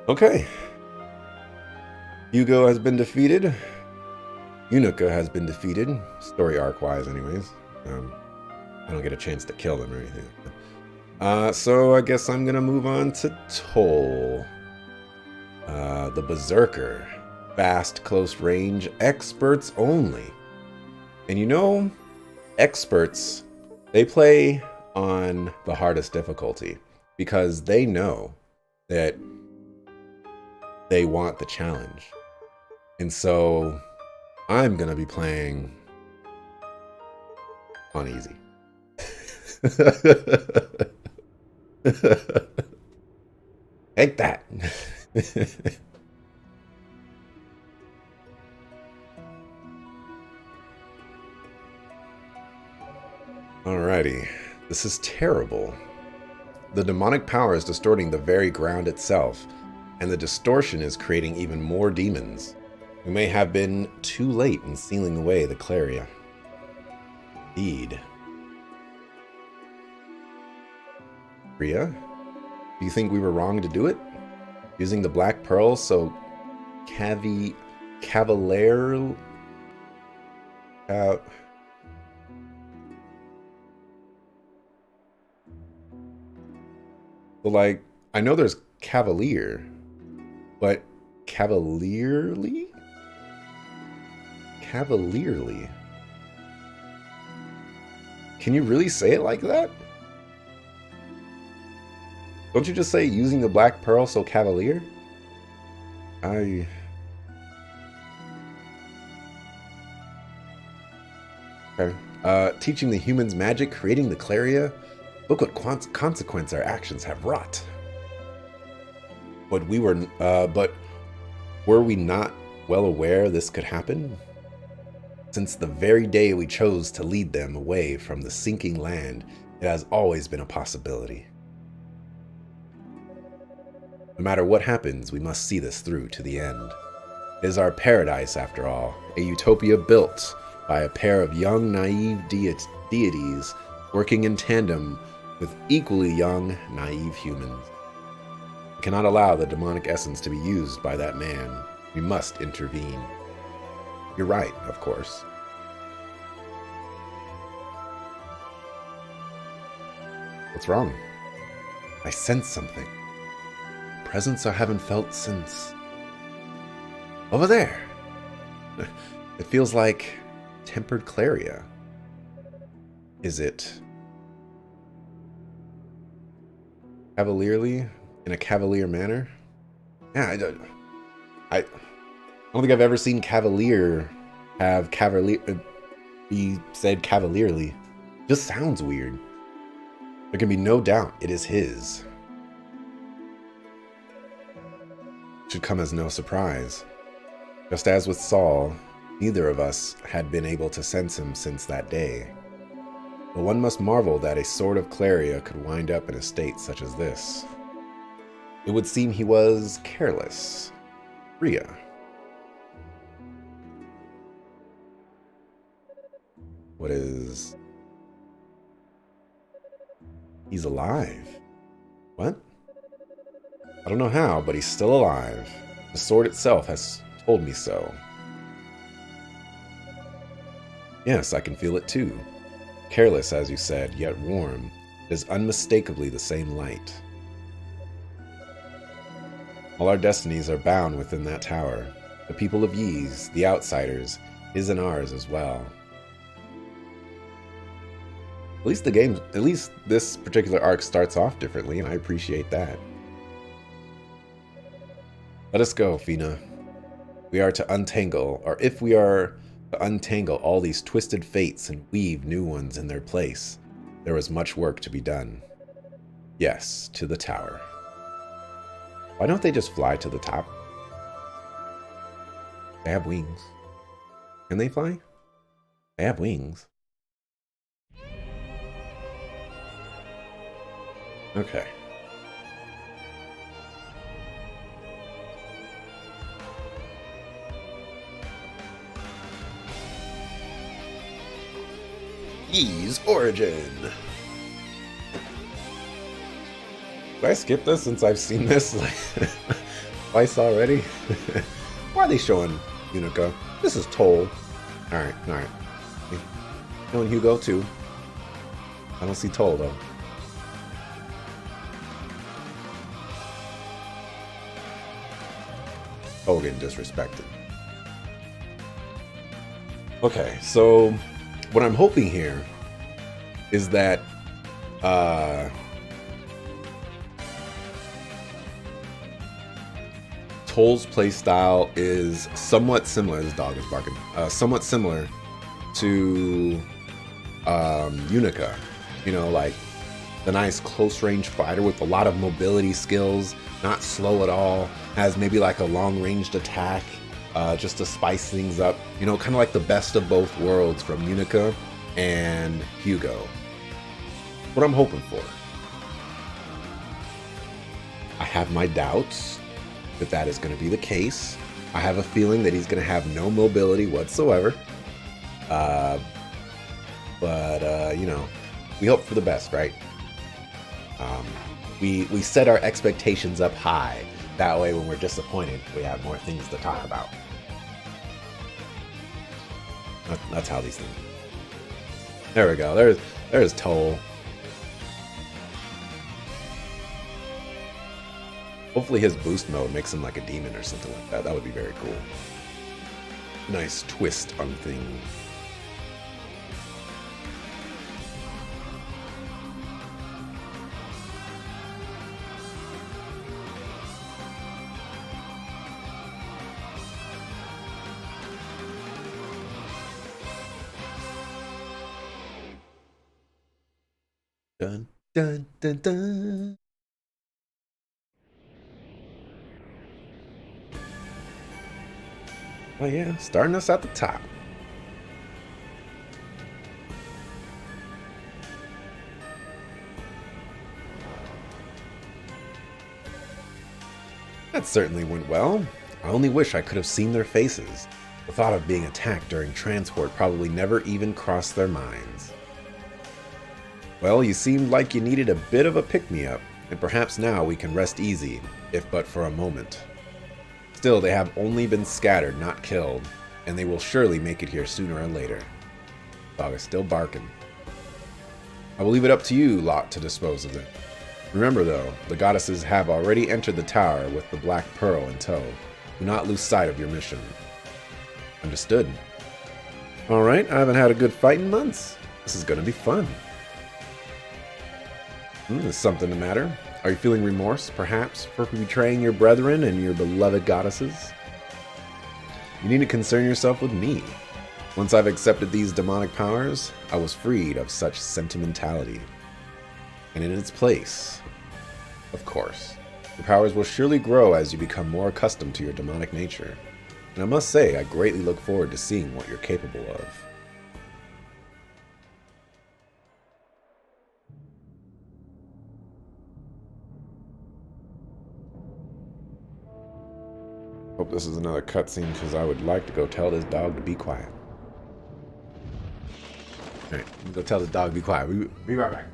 Okay. Hugo has been defeated. Unica has been defeated. Story arc-wise, anyways. I don't get a chance to kill them or anything. So I guess I'm gonna move on to Toal. The Berserker. Fast, close range, experts only. And you know, experts, they play on the hardest difficulty because they know that they want the challenge. And so I'm going to be playing on easy. Take that. Alrighty. This is terrible. The demonic power is distorting the very ground itself, and the distortion is creating even more demons. We may have been too late in sealing away the Claria. Indeed. Rhea, do you think we were wrong to do it? Using the Black Pearl so cavalier... But like, I know there's cavalier, but cavalierly? Cavalierly. Can you really say it like that? Don't you just say using the Black Pearl so cavalier? Okay. Teaching the humans magic, creating the Claria. Look what consequence our actions have wrought. But were we not well aware this could happen? Since the very day we chose to lead them away from the sinking land, it has always been a possibility. No matter what happens, we must see this through to the end. It is our paradise, after all, a utopia built by a pair of young, naive deities working in tandem with equally young, naive humans. We cannot allow the demonic essence to be used by that man. We must intervene. You're right, of course. What's wrong? I sense something. Presence I haven't felt since... over there. It feels like tempered Claria. Is it... cavalierly? In a cavalier manner? Yeah, I don't think I've ever seen cavalier have cavalier be said cavalierly. Just sounds weird. There can be no doubt it is his. Should come as no surprise. Just as with Saul, neither of us had been able to sense him since that day. But one must marvel that a sword of Claria could wind up in a state such as this. It would seem he was careless. Rhea. What is... He's alive. What? I don't know how, but he's still alive. The sword itself has told me so. Yes, I can feel it too. Careless, as you said, yet warm. It is unmistakably the same light. All our destinies are bound within that tower. The people of Ys, the outsiders, his and ours as well. At least this particular arc starts off differently, and I appreciate that. Let us go, Fina. We are to untangle, or if we are to untangle all these twisted fates and weave new ones in their place, there is much work to be done. Yes, to the tower. Why don't they just fly to the top? They have wings. Can they fly? They have wings. Okay. Ys origin. Did I skip this since I've seen this? Twice already? Why are they showing Unica? This is Toal. Alright, alright. Showing Hugo too. I don't see Toal though. Oh, getting disrespected. Okay, so what I'm hoping here is that Toal's playstyle is somewhat similar. This dog is barking. Somewhat similar to Unica. You know, like the nice close range fighter with a lot of mobility skills, not slow at all, has maybe like a long ranged attack just to spice things up. You know, kind of like the best of both worlds from Unica and Hugo. What I'm hoping for. I have my doubts that that is going to be the case. I have a feeling that he's going to have no mobility whatsoever. You know, we hope for the best, right? We set our expectations up high. That way, when we're disappointed, we have more things to talk about. That's how these things. There we go. There's Toal. Hopefully his boost mode makes him like a demon or something like that. That would be very cool. Nice twist on things. Dun, dun, dun, dun. Oh yeah, starting us at the top. That certainly went well. I only wish I could have seen their faces. The thought of being attacked during transport probably never even crossed their minds. Well, you seemed like you needed a bit of a pick-me-up, and perhaps now we can rest easy, if but for a moment. Still, they have only been scattered, not killed, and they will surely make it here sooner or later. Dog is still barking. I will leave it up to you, Lot, to dispose of them. Remember, though, the goddesses have already entered the tower with the Black Pearl in tow. Do not lose sight of your mission. Understood. Alright, I haven't had a good fight in months. This is going to be fun. Is something the matter? Are you feeling remorse, perhaps, for betraying your brethren and your beloved goddesses? You need to concern yourself with me. Once I've accepted these demonic powers, I was freed of such sentimentality. And in its place, of course, your powers will surely grow as you become more accustomed to your demonic nature. And I must say, I greatly look forward to seeing what you're capable of. Hope this is another cutscene because I would like to go tell this dog to be quiet. Alright, go tell this dog to be quiet. We'll be right back.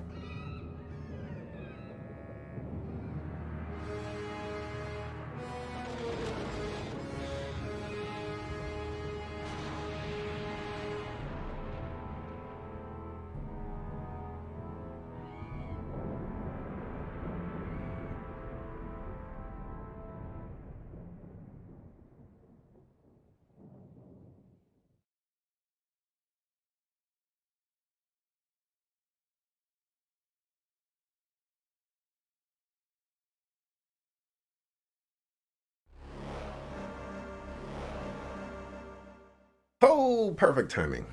Oh, perfect timing.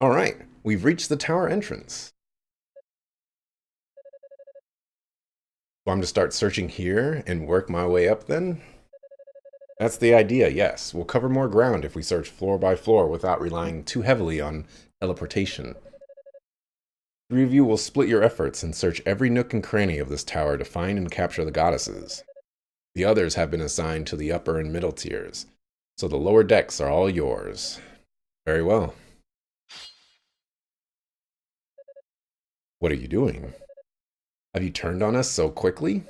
All right, we've reached the tower entrance. So I'm to start searching here and work my way up then? That's the idea, yes. We'll cover more ground if we search floor by floor without relying too heavily on teleportation. Three of you will split your efforts and search every nook and cranny of this tower to find and capture the goddesses. The others have been assigned to the upper and middle tiers, so the lower decks are all yours. Very well. What are you doing? Have you turned on us so quickly?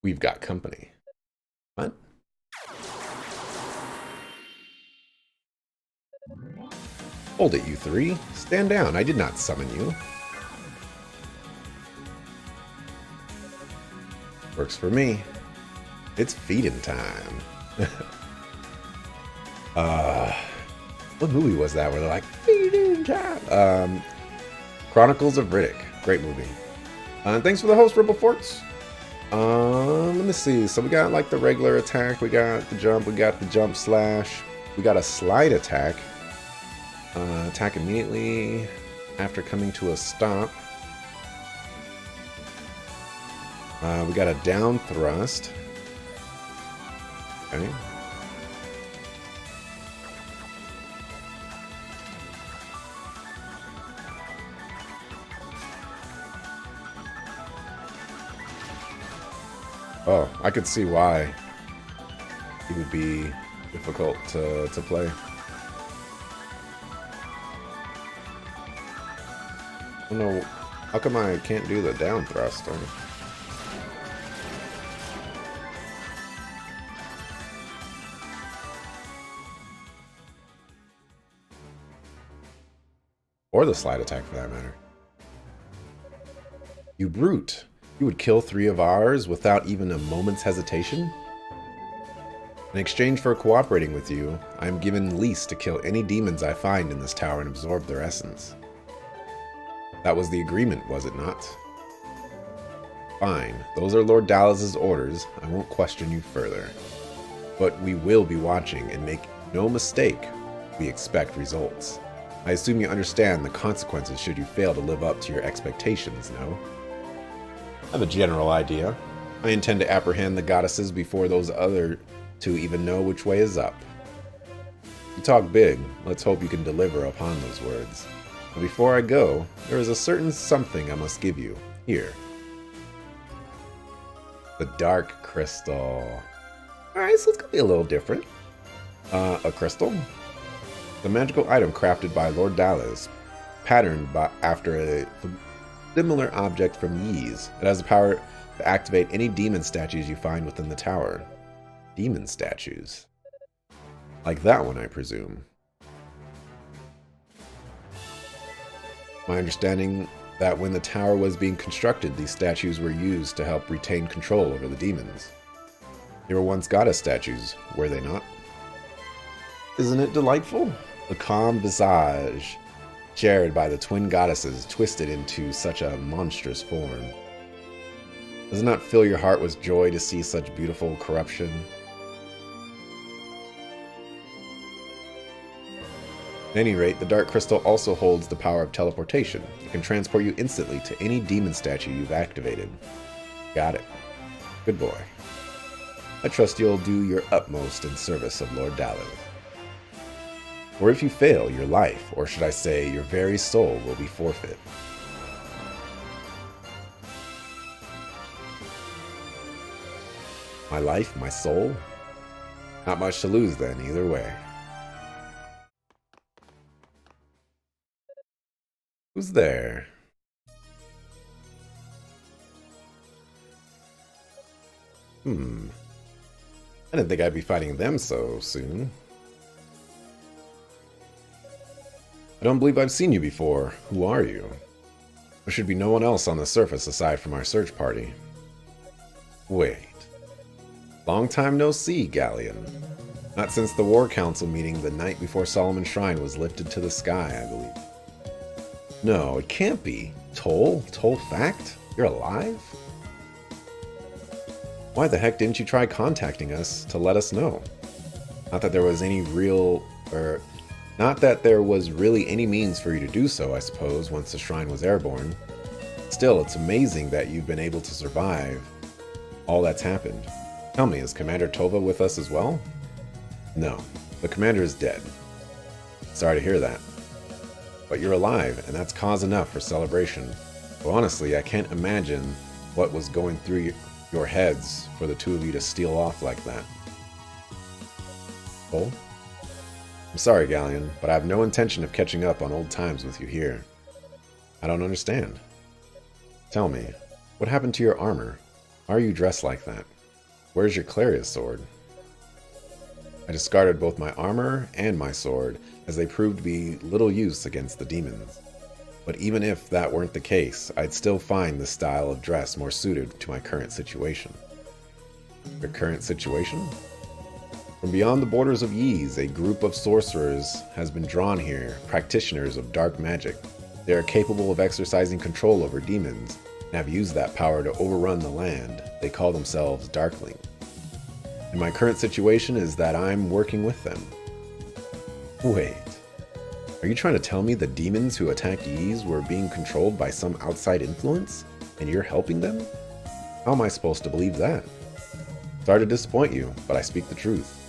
We've got company. What? Hold it, you three. Stand down. I did not summon you. Works for me. It's feeding time. What movie was that where they're like, feeding time? Chronicles of Riddick. Great movie. Thanks for the host, Ripple Forts. Let me see. So we got like the regular attack. We got the jump. We got the jump slash. We got a slide attack. Attack immediately after coming to a stop. We got a down thrust. Okay. Oh, I could see why he would be difficult to play. I don't know. How come I can't do the down thrust? Or the slide attack, for that matter. You brute. You would kill 3 of ours without even a moment's hesitation? In exchange for cooperating with you, I am given lease to kill any demons I find in this tower and absorb their essence. That was the agreement, was it not? Fine. Those are Lord Dallas's orders. I won't question you further. But we will be watching, and make no mistake, we expect results. I assume you understand the consequences should you fail to live up to your expectations, no? I have a general idea. I intend to apprehend the goddesses before those other 2 even know which way is up. You talk big. Let's hope you can deliver upon those words. But before I go, there is a certain something I must give you. Here. The Dark Crystal. Alright, so it's gonna be a little different. A crystal? The magical item crafted by Lord Dallas, patterned after a similar object from Yeez. It has the power to activate any demon statues you find within the tower. Demon statues? Like that one, I presume. My understanding that when the tower was being constructed, these statues were used to help retain control over the demons. They were once goddess statues, were they not? Isn't it delightful? The calm visage shared by the twin goddesses twisted into such a monstrous form. Does it not fill your heart with joy to see such beautiful corruption? At any rate, the Dark Crystal also holds the power of teleportation. It can transport you instantly to any demon statue you've activated. Got it. Good boy. I trust you'll do your utmost in service of Lord Dallas. Or if you fail, your life, or should I say, your very soul, will be forfeit. My life, my soul? Not much to lose then, either way. Who's there? I didn't think I'd be fighting them so soon. I don't believe I've seen you before. Who are you? There should be no one else on the surface aside from our search party. Wait. Long time no see, Galleon. Not since the War Council meeting the night before Solomon's Shrine was lifted to the sky, I believe. No, it can't be. Toal? Toal fact? You're alive? Why the heck didn't you try contacting us to let us know? Not that there was really any means for you to do so, I suppose, once the shrine was airborne. Still, it's amazing that you've been able to survive all that's happened. Tell me, is Commander Tova with us as well? No, the commander is dead. Sorry to hear that. But you're alive, and that's cause enough for celebration. So honestly, I can't imagine what was going through your heads for the 2 of you to steal off like that. Oh? I'm sorry, Galleon, but I have no intention of catching up on old times with you here. I don't understand. Tell me, what happened to your armor? Why are you dressed like that? Where's your Clarius sword? I discarded both my armor and my sword, as they proved to be little use against the demons. But even if that weren't the case, I'd still find this style of dress more suited to my current situation. Your current situation? From beyond the borders of Ys, a group of sorcerers has been drawn here, practitioners of dark magic. They are capable of exercising control over demons, and have used that power to overrun the land. They call themselves Darkling. And my current situation is that I'm working with them. Wait, are you trying to tell me the demons who attacked Ys were being controlled by some outside influence, and you're helping them? How am I supposed to believe that? Sorry to disappoint you, but I speak the truth.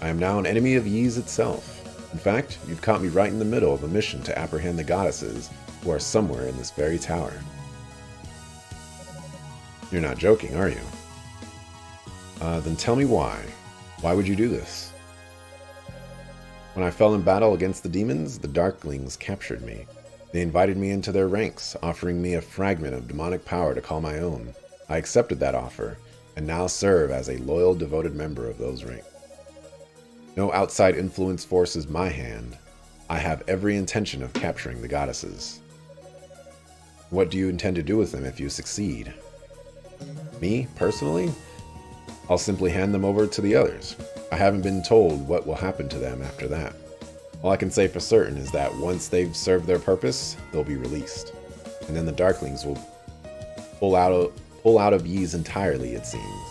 I am now an enemy of Ys itself. In fact, you've caught me right in the middle of a mission to apprehend the goddesses who are somewhere in this very tower. You're not joking, are you? Then tell me why. Why would you do this? When I fell in battle against the demons, the Darklings captured me. They invited me into their ranks, offering me a fragment of demonic power to call my own. I accepted that offer, and now serve as a loyal, devoted member of those ranks. No outside influence forces my hand. I have every intention of capturing the goddesses. What do you intend to do with them if you succeed? Me, personally? I'll simply hand them over to the others. I haven't been told what will happen to them after that. All I can say for certain is that once they've served their purpose, they'll be released. And then the Darklings will pull out of Ys entirely, it seems.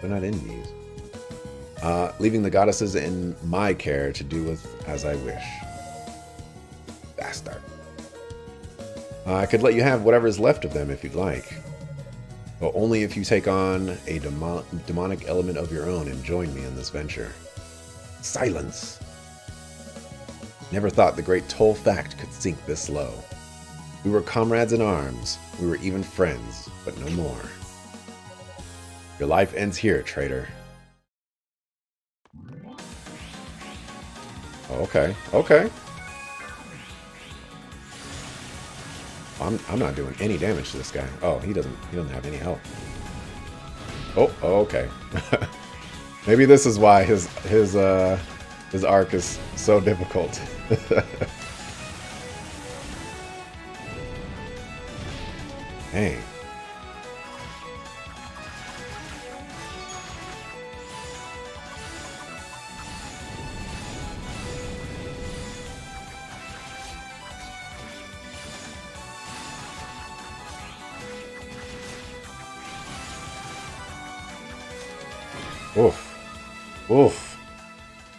They're not in Ys. Leaving the goddesses in my care to do with as I wish. Bastard. I could let you have whatever's left of them if you'd like. But only if you take on a demonic element of your own and join me in this venture. Silence! Never thought the great Toal fact could sink this low. We were comrades in arms, we were even friends, but no more. Your life ends here, traitor. Okay, okay. I'm not doing any damage to this guy. Oh, he doesn't have any health. Oh, okay. Maybe this is why his arc is so difficult. Hey. Oof. Oof.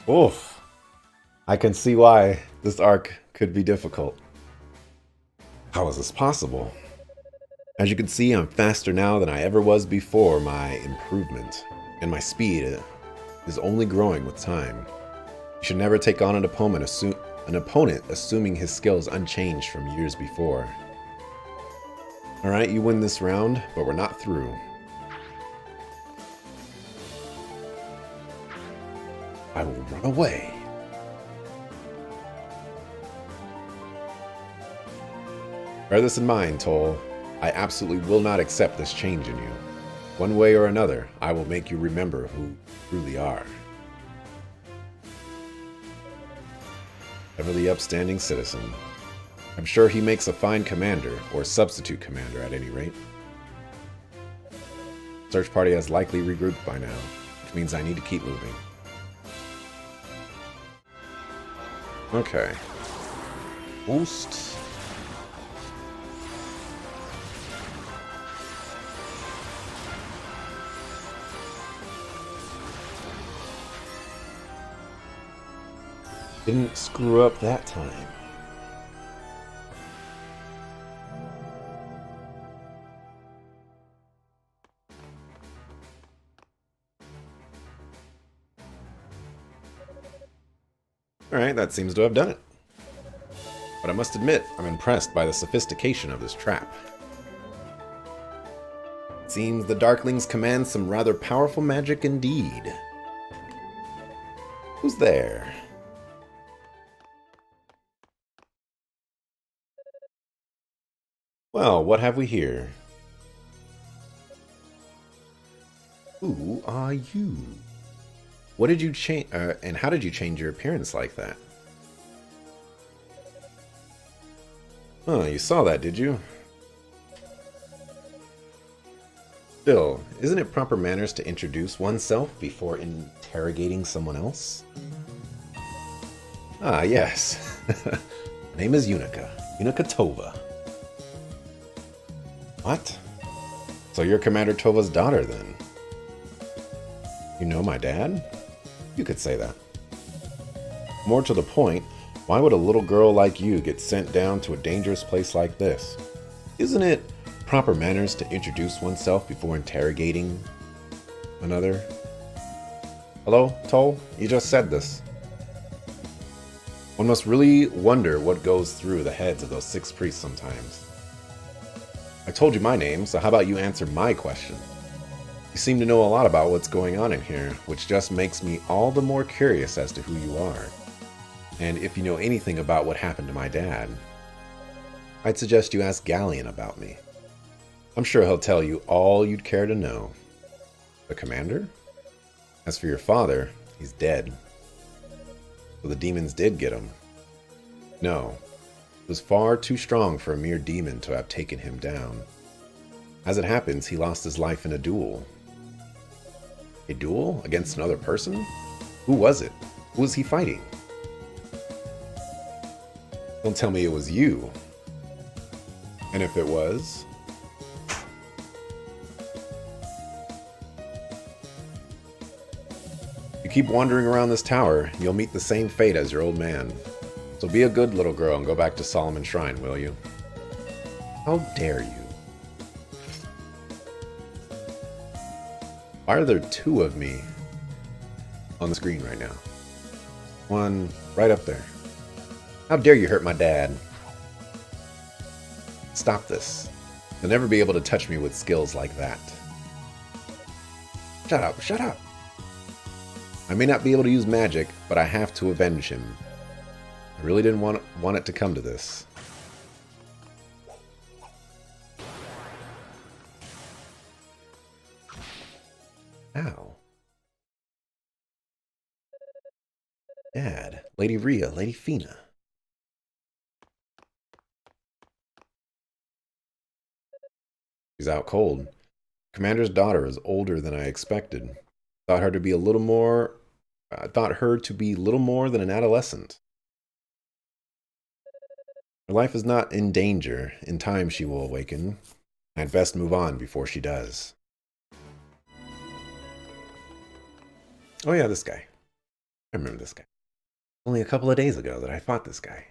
Oof. I can see why this arc could be difficult. How is this possible? As you can see, I'm faster now than I ever was before my improvement, and my speed is only growing with time. You should never take on an opponent assuming his skills unchanged from years before. Alright, you win this round, but we're not through. I will run away. Bear this in mind, Toal. I absolutely will not accept this change in you. One way or another, I will make you remember who you truly are. Ever the upstanding citizen. I'm sure he makes a fine commander, or substitute commander at any rate. Search party has likely regrouped by now, which means I need to keep moving. Okay. Boost. Didn't screw up that time. Alright, that seems to have done it. But I must admit, I'm impressed by the sophistication of this trap. It seems the Darklings command some rather powerful magic indeed. Who's there? Well, what have we here? Who are you? What did you change, and how did you change your appearance like that? Oh, you saw that, did you? Still, isn't it proper manners to introduce oneself before interrogating someone else? Ah, yes. My name is Unica. Unica Tova. What? So you're Commander Tova's daughter, then? You know my dad? You could say that. More to the point, why would a little girl like you get sent down to a dangerous place like this? Isn't it proper manners to introduce oneself before interrogating another? Hello, Toal? You just said this. One must really wonder what goes through the heads of those 6 priests sometimes. I told you my name, so how about you answer my question? You seem to know a lot about what's going on in here, which just makes me all the more curious as to who you are. And if you know anything about what happened to my dad, I'd suggest you ask Galleon about me. I'm sure he'll tell you all you'd care to know. The commander? As for your father, he's dead. So the demons did get him. No, he was far too strong for a mere demon to have taken him down. As it happens, he lost his life in a duel. A duel against another person? Who was it? Who was he fighting? Don't tell me it was you. And if it was? You keep wandering around this tower, you'll meet the same fate as your old man. So be a good little girl and go back to Solomon Shrine, will you? How dare you? Why are there 2 of me on the screen right now? One right up there. How dare you hurt my dad? Stop this. You'll never be able to touch me with skills like that. Shut up, shut up. I may not be able to use magic, but I have to avenge him. I really didn't want it to come to this. Ow. Dad, Lady Rhea, Lady Fina. She's out cold. Commander's daughter is older than I expected. Thought her to be little more than an adolescent. Her life is not in danger. In time she will awaken. I'd best move on before she does. Oh yeah, this guy. I remember this guy. Only a couple of days ago that I fought this guy.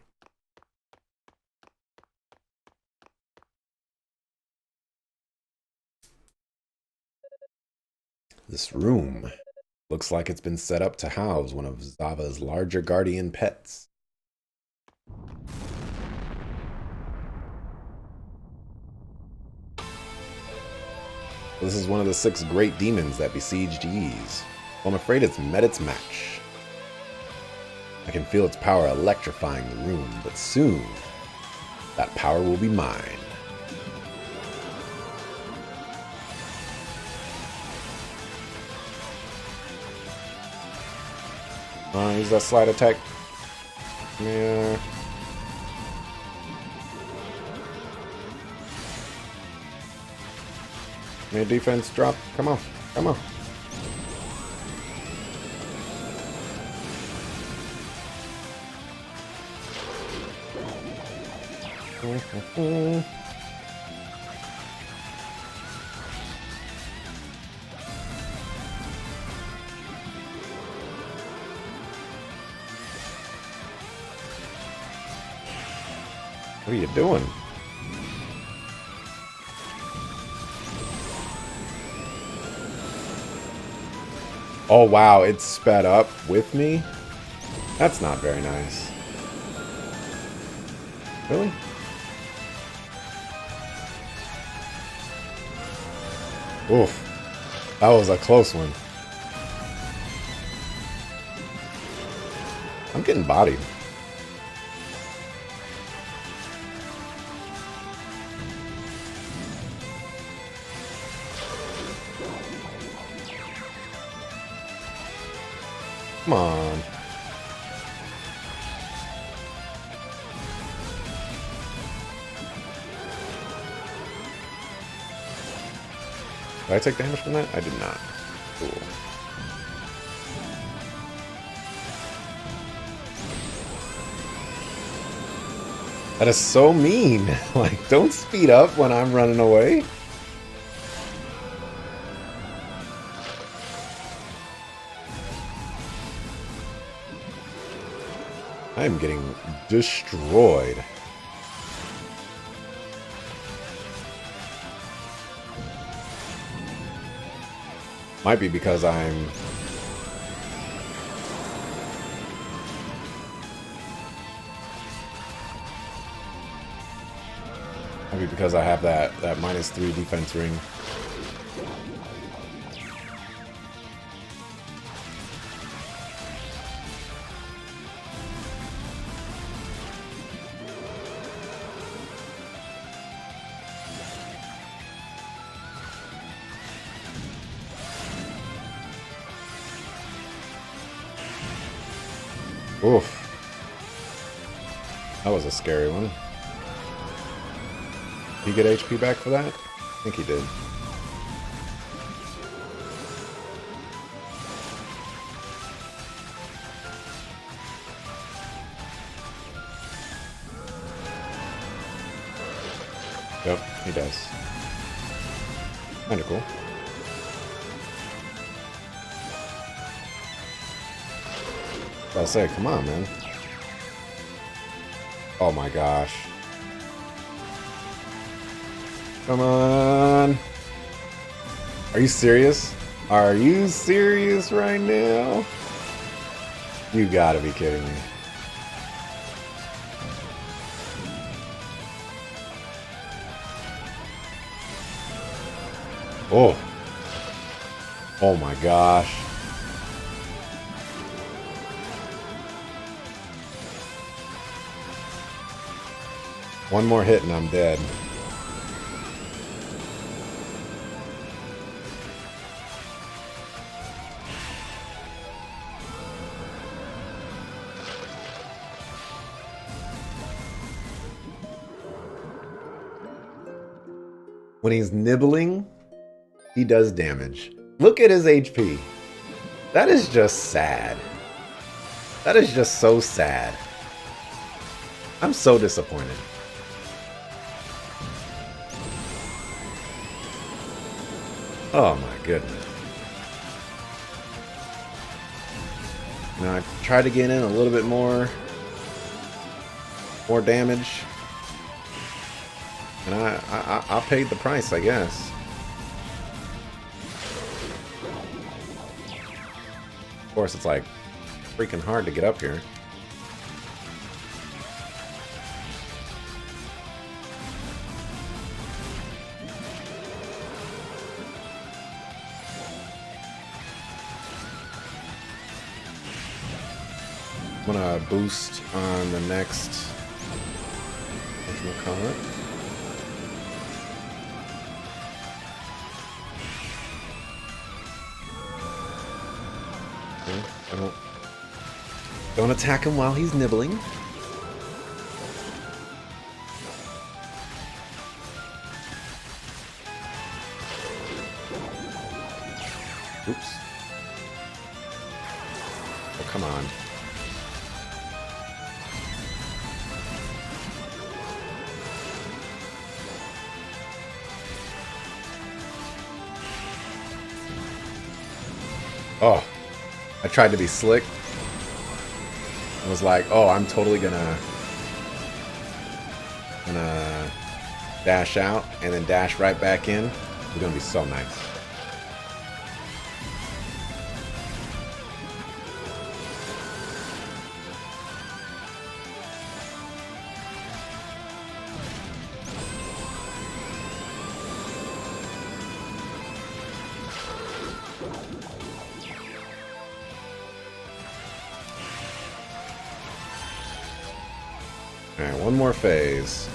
This room looks like it's been set up to house one of Zava's larger guardian pets. This is one of the 6 great demons that besieged Ys. Well, I'm afraid it's met its match. I can feel its power electrifying the room, but soon, that power will be mine. Use that slide attack. Yeah. Mid defense drop. Come on. Come on. What are you doing? Oh wow, it's sped up with me? That's not very nice. Really? Oof. That was a close one. I'm getting bodied. Come on. Did I take damage from that? I did not. Cool. That is so mean. Like, don't speed up when I'm running away. I am getting destroyed. Might be because I'm... Might be because I have that -3 defense ring. Oof. That was a scary one. Did he get HP back for that? I think he did. Yep, he does. Kinda cool. I'll say, come on, man. Oh my gosh. Come on. Are you serious? Are you serious right now? You gotta be kidding me. Oh. Oh my gosh. One more hit and I'm dead. When he's nibbling, he does damage. Look at his HP. That is just sad. That is just so sad. I'm so disappointed. Oh my goodness. Now I tried to get in a little bit more damage. And I paid the price, I guess. Of course, it's like freaking hard to get up here. I'm gonna boost on the next, whatchamacallit? Okay, don't attack him while he's nibbling. Oops. Oh, come on. Oh, I tried to be slick. I was like, oh, I'm totally gonna dash out and then dash right back in. It's gonna be so nice. Alright, one more phase.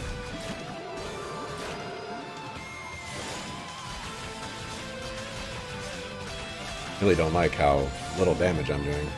Really don't like how little damage I'm doing.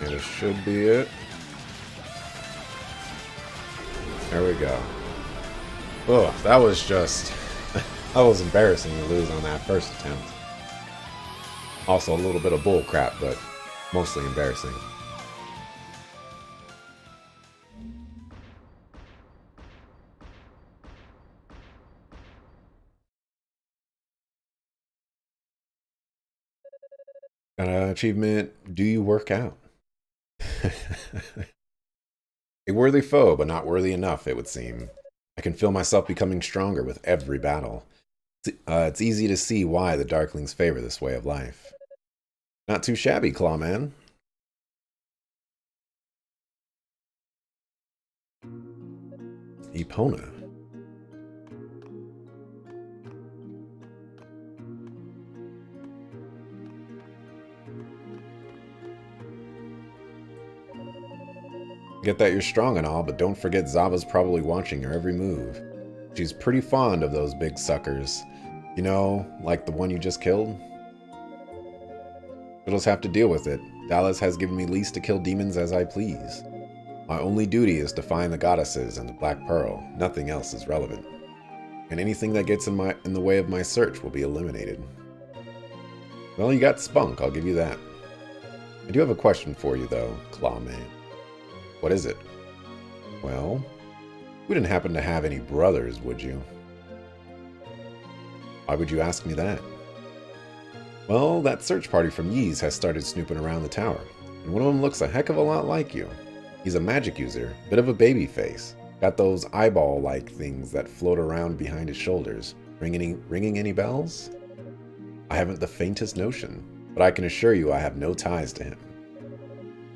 Okay, this should be it. There we go. Oh, that was just... that was embarrassing to lose on that first attempt. Also a little bit of bull crap, but mostly embarrassing. Got an achievement, do you work out? A worthy foe, but not worthy enough, it would seem. I can feel myself becoming stronger with every battle. It's easy to see why the Darklings favor this way of life. Not too shabby, Clawman. Epona. Get that you're strong and all, but don't forget Zava's probably watching your every move. She's pretty fond of those big suckers. You know, like the one you just killed? We'll just have to deal with it. Dallas has given me lease to kill demons as I please. My only duty is to find the goddesses and the Black Pearl. Nothing else is relevant. And anything that gets in the way of my search will be eliminated. Well, you got spunk, I'll give you that. I do have a question for you, though, Clawman. What is it? Well, you wouldn't happen to have any brothers, would you? Why would you ask me that? Well, that search party from Yee's has started snooping around the tower, and one of them looks a heck of a lot like you. He's a magic user, bit of a baby face. Got those eyeball-like things that float around behind his shoulders. Ringing any bells? I haven't the faintest notion, but I can assure you I have no ties to him.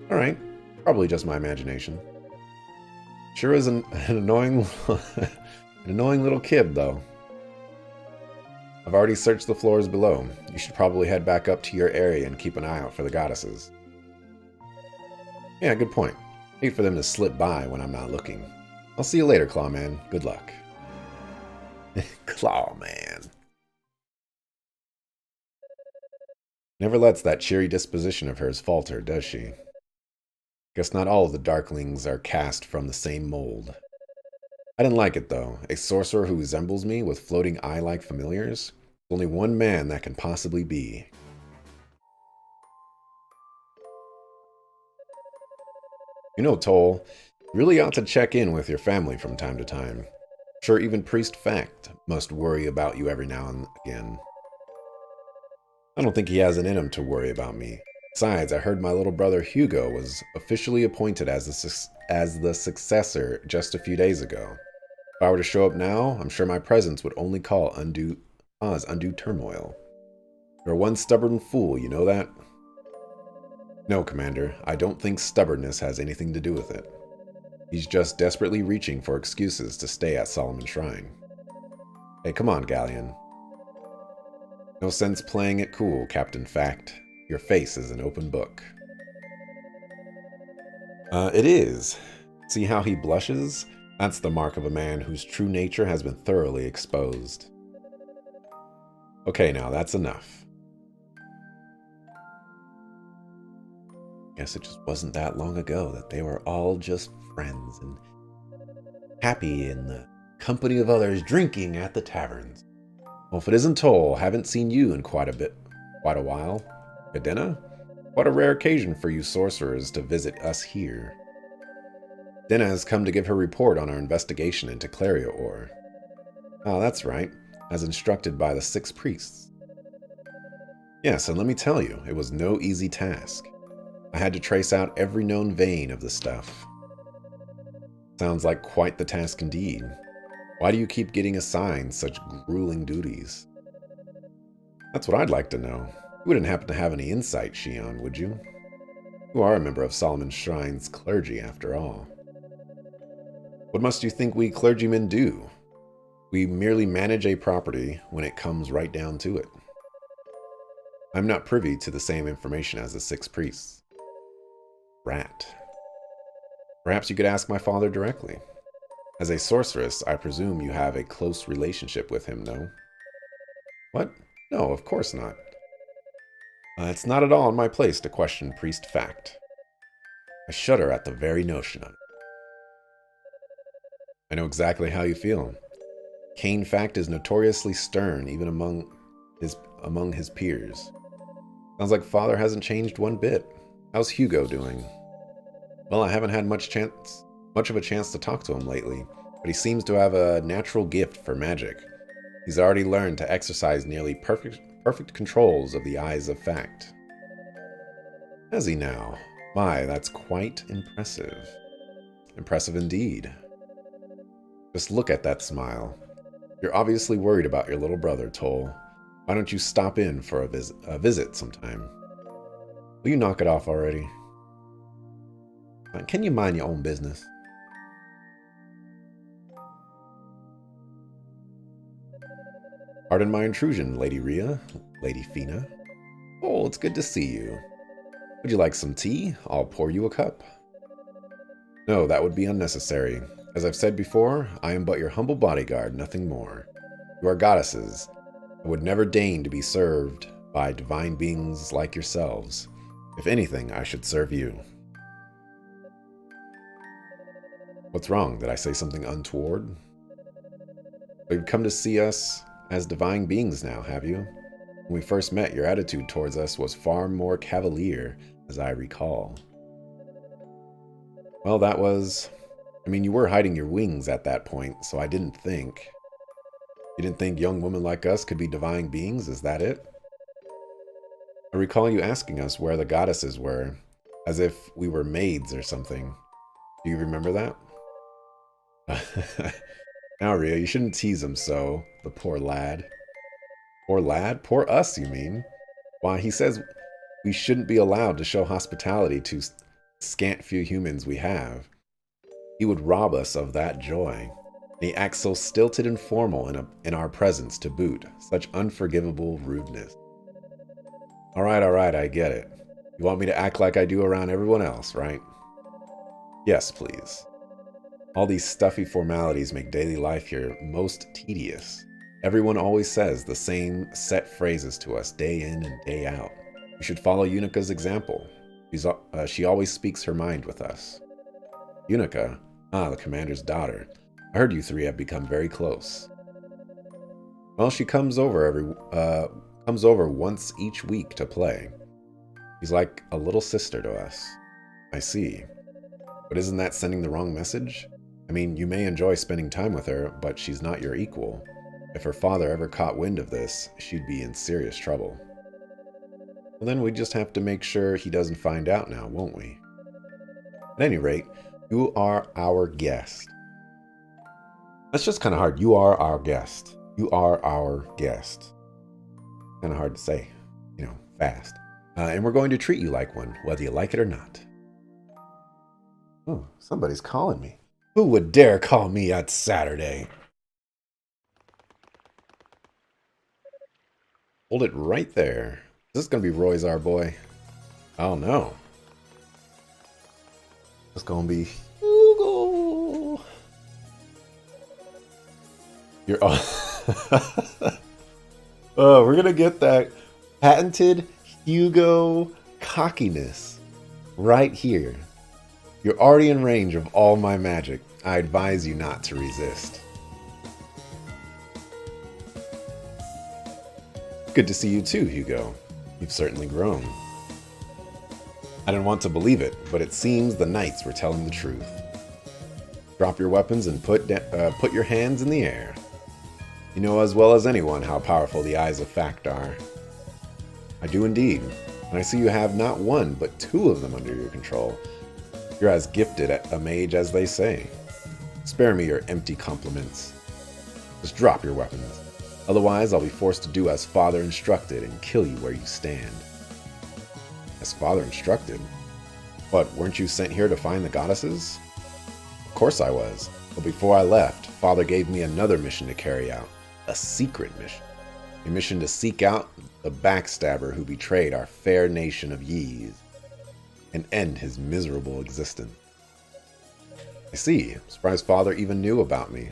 Alright, probably just my imagination. Sure is an annoying, an annoying little kid, though. I've already searched the floors below. You should probably head back up to your area and keep an eye out for the goddesses. Yeah, good point. Hate for them to slip by when I'm not looking. I'll see you later, Clawman. Good luck. Clawman. Never lets that cheery disposition of hers falter, does she? Guess not all of the Darklings are cast from the same mold. I didn't like it, though. A sorcerer who resembles me with floating eye-like familiars? There's only one man that can possibly be. You know, Toal, you really ought to check in with your family from time to time. Sure, even Priest Fact must worry about you every now and again. I don't think he has it in him to worry about me. Besides, I heard my little brother Hugo was officially appointed as the successor just a few days ago. If I were to show up now, I'm sure my presence would only cause undue turmoil. You're one stubborn fool, you know that? No, Commander, I don't think stubbornness has anything to do with it. He's just desperately reaching for excuses to stay at Solomon Shrine. Hey, come on, Galleon. No sense playing it cool, Captain Fact. Your face is an open book. It is. See how he blushes? That's the mark of a man whose true nature has been thoroughly exposed. Okay, now that's enough. Guess it just wasn't that long ago that they were all just friends and happy in the company of others drinking at the taverns. Well, if it isn't Toal, haven't seen you in quite a while. Cadena? What a rare occasion for you sorcerers to visit us here. Dena has come to give her report on our investigation into Claria ore. Oh, that's right, as instructed by the 6 priests. Yes, and let me tell you, it was no easy task. I had to trace out every known vein of the stuff. Sounds like quite the task indeed. Why do you keep getting assigned such grueling duties? That's what I'd like to know. You wouldn't happen to have any insight, Shion, would you? You are a member of Solomon Shrine's clergy, after all. What must you think we clergymen do? We merely manage a property when it comes right down to it. I'm not privy to the same information as the 6 priests. Rat. Perhaps you could ask my father directly. As a sorceress, I presume you have a close relationship with him, no? What? No, of course not. It's not at all in my place to question Priest Fact. I shudder at the very notion of it. I know exactly how you feel. Kane Fact is notoriously stern, even among his peers. Sounds like Father hasn't changed one bit. How's Hugo doing? Well, I haven't had much of a chance to talk to him lately, but he seems to have a natural gift for magic. He's already learned to exercise nearly perfect controls of the eyes of fact. Has he now? My, that's quite impressive. Impressive indeed. Just look at that smile. You're obviously worried about your little brother, Toal. Why don't you stop in for a visit sometime? Will you knock it off already? Can you mind your own business? Pardon my intrusion, Lady Rhea, Lady Fina. Oh, it's good to see you. Would you like some tea? I'll pour you a cup. No, that would be unnecessary. As I've said before, I am but your humble bodyguard, nothing more. You are goddesses. I would never deign to be served by divine beings like yourselves. If anything, I should serve you. What's wrong? Did I say something untoward? You've come to see us as divine beings now, have you? When we first met, your attitude towards us was far more cavalier, as I recall. Well, that was... you were hiding your wings at that point, so I didn't think... You didn't think young women like us could be divine beings, is that it? I recall you asking us where the goddesses were, as if we were maids or something. Do you remember that? Now, Rhea, you shouldn't tease him so, the poor lad. Poor lad? Poor us, you mean? Why, he says we shouldn't be allowed to show hospitality to scant few humans we have. He would rob us of that joy. And he acts so stilted and formal in our presence to boot. Such unforgivable rudeness. All right, I get it. You want me to act like I do around everyone else, right? Yes, please. All these stuffy formalities make daily life here most tedious. Everyone always says the same set phrases to us day in and day out. You should follow Unica's example. She always speaks her mind with us. Unica? Ah, the commander's daughter. I heard you three have become very close. Well, she comes over once each week to play. She's like a little sister to us. I see. But isn't that sending the wrong message? You may enjoy spending time with her, but she's not your equal. If her father ever caught wind of this, she'd be in serious trouble. Well, then we just have to make sure he doesn't find out now, won't we? At any rate, you are our guest. That's just kind of hard. You are our guest. You are our guest. Kind of hard to say, fast. And we're going to treat you like one, whether you like it or not. Oh, somebody's calling me. Who would dare call me on Saturday? Hold it right there. Is this going to be Roy's our boy? Oh, no. It's going to be Hugo. We're going to get that patented Hugo cockiness right here. You're already in range of all my magic. I advise you not to resist. Good to see you too, Hugo. You've certainly grown. I didn't want to believe it, but it seems the knights were telling the truth. Drop your weapons and put your hands in the air. You know as well as anyone how powerful the eyes of fact are. I do indeed, and I see you have not one, but two of them under your control. You're as gifted a mage as they say. Spare me your empty compliments. Just drop your weapons. Otherwise, I'll be forced to do as Father instructed and kill you where you stand. As Father instructed? What, weren't you sent here to find the goddesses? Of course I was. But before I left, Father gave me another mission to carry out. A secret mission. A mission to seek out the backstabber who betrayed our fair nation of Ys and end his miserable existence. I see. I'm surprised Father even knew about me.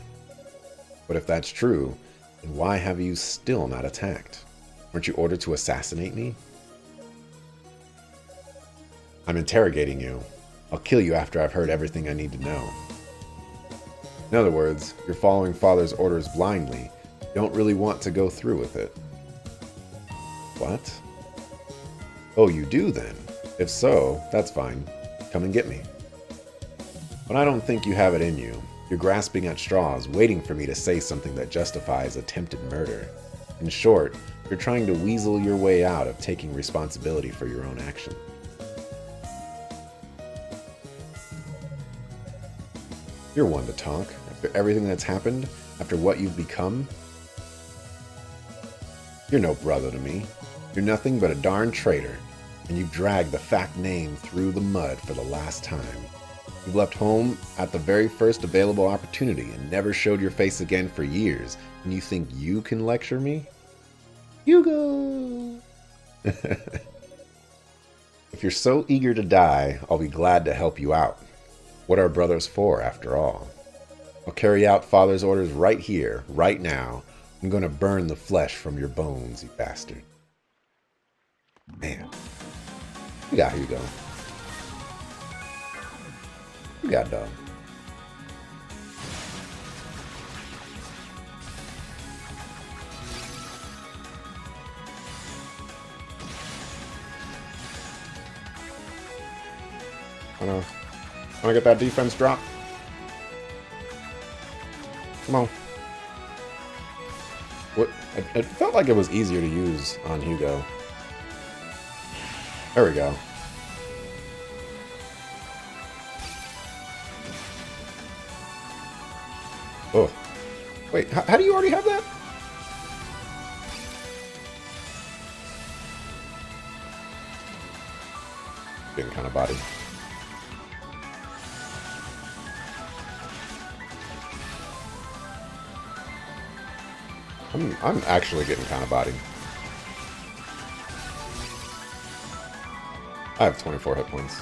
But if that's true, then why have you still not attacked? Weren't you ordered to assassinate me? I'm interrogating you. I'll kill you after I've heard everything I need to know. In other words, you're following Father's orders blindly. You don't really want to go through with it. What? Oh, you do then? If so, that's fine. Come and get me. But I don't think you have it in you. You're grasping at straws, waiting for me to say something that justifies attempted murder. In short, you're trying to weasel your way out of taking responsibility for your own actions. You're one to talk. After everything that's happened, after what you've become, you're no brother to me. You're nothing but a darn traitor, and you've dragged the fact name through the mud for the last time. You've left home at the very first available opportunity and never showed your face again for years, and you think you can lecture me? Hugo! If you're so eager to die, I'll be glad to help you out. What are brothers for, after all? I'll carry out Father's orders right here, right now. I'm going to burn the flesh from your bones, you bastard. Man. You got Hugo. You got dog. Want to get that defense drop? Come on. What? It felt like it was easier to use on Hugo. There we go. Oh. Wait, how do you already have that? Getting kind of bodied. I'm actually getting kind of bodied. I have 24 hit points.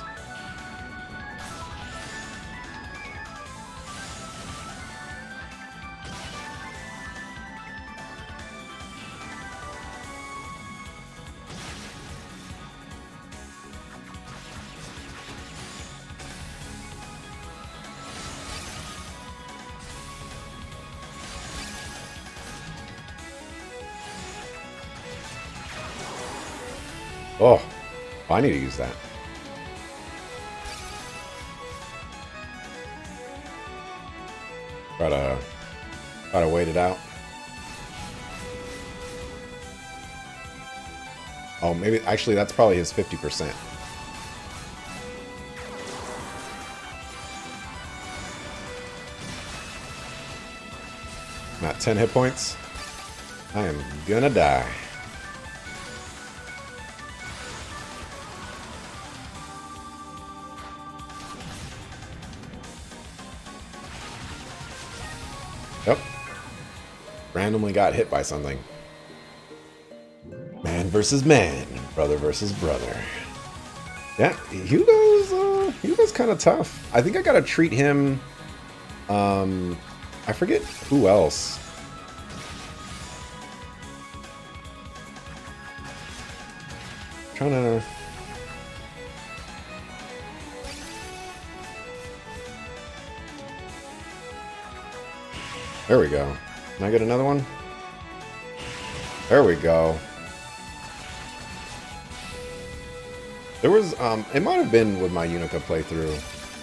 Oh, I need to use that. Try to wait it out. Oh, maybe actually that's probably his 50%. I'm at 10 hit points. I am gonna die. Yep. Randomly got hit by something. Man versus man. Brother versus brother. Yeah, Hugo's kind of tough. I think I gotta treat him... I forget who else. Trying to... There we go. Can I get another one? There we go. There was, it might have been with my Unica playthrough,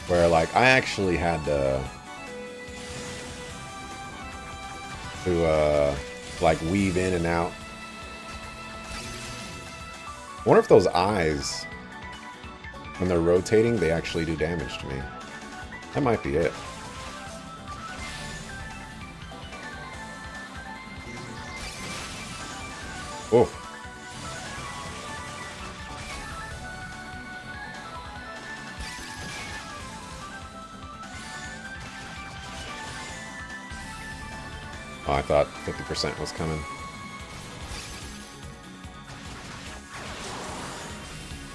where, like, I actually had to like, weave in and out. I wonder if those eyes, when they're rotating, they actually do damage to me. That might be it. Oof. Oh, I thought 50% was coming.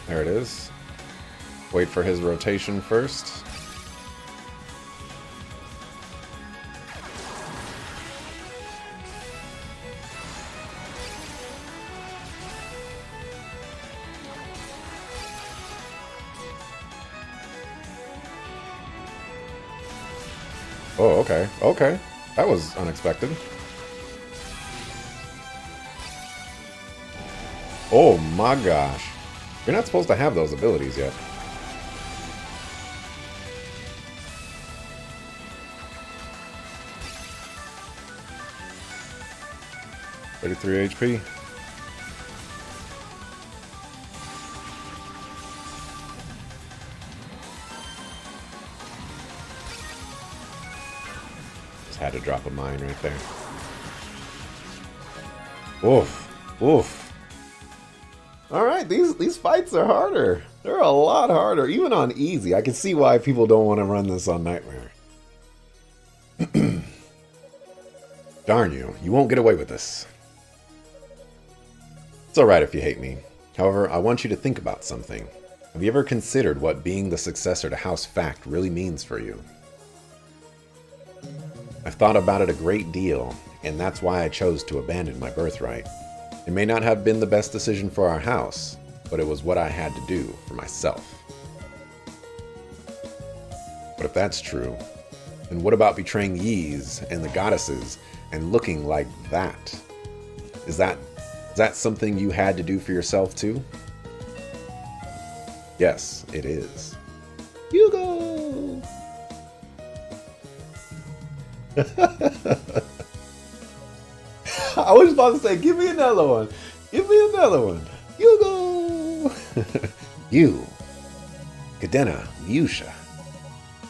There it is. Wait for his rotation first. Oh, okay. Okay. That was unexpected. Oh my gosh. You're not supposed to have those abilities yet. $33 HP. Just had to drop a mine right there. Oof. Oof. Alright, these fights are harder. They're a lot harder. Even on easy. I can see why people don't want to run this on Nightmare. Darn you. You won't get away with this. It's alright if you hate me. However, I want you to think about something. Have you ever considered what being the successor to House Fact really means for you? I've thought about it a great deal, and that's why I chose to abandon my birthright. It may not have been the best decision for our house, but it was what I had to do for myself. But if that's true, then what about betraying Ys and the goddesses and looking like that? Is that something you had to do for yourself too? Yes, it is. Hugo! I was about to say, give me another one. Give me another one. Hugo! You. Cadena, Miusha.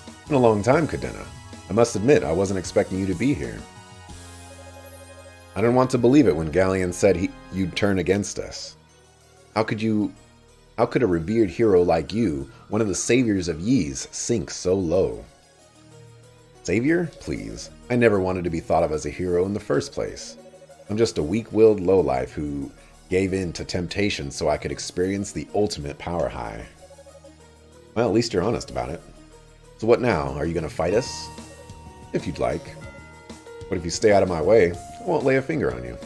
It's been a long time, Cadena. I must admit, I wasn't expecting you to be here. I didn't want to believe it when Galleon said you'd turn against us. How could a revered hero like you, one of the saviors of Ys, sink so low? Savior? Please. I never wanted to be thought of as a hero in the first place. I'm just a weak-willed lowlife who gave in to temptation so I could experience the ultimate power high. Well, at least you're honest about it. So what now? Are you going to fight us? If you'd like. But if you stay out of my way, I won't lay a finger on you.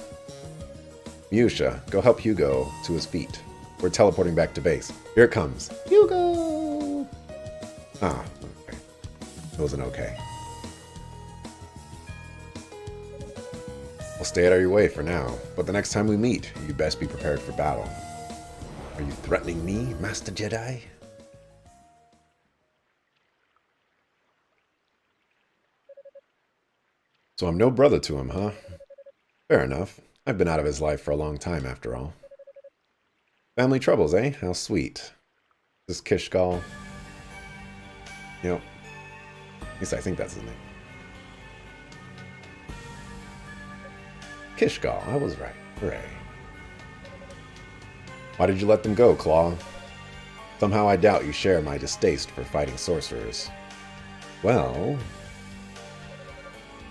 Miusha, go help Hugo to his feet. We're teleporting back to base. Here it comes. Hugo! Ah, okay. It wasn't okay. I'll stay out of your way for now, but the next time we meet, you best be prepared for battle. Are you threatening me, Master Jedi? So I'm no brother to him, huh? Fair enough. I've been out of his life for a long time, after all. Family troubles, eh? How sweet. This Kishgal. You know, at least I think that's his name. Kishgal, I was right. Hooray. Why did you let them go, Claw? Somehow I doubt you share my distaste for fighting sorcerers. Well,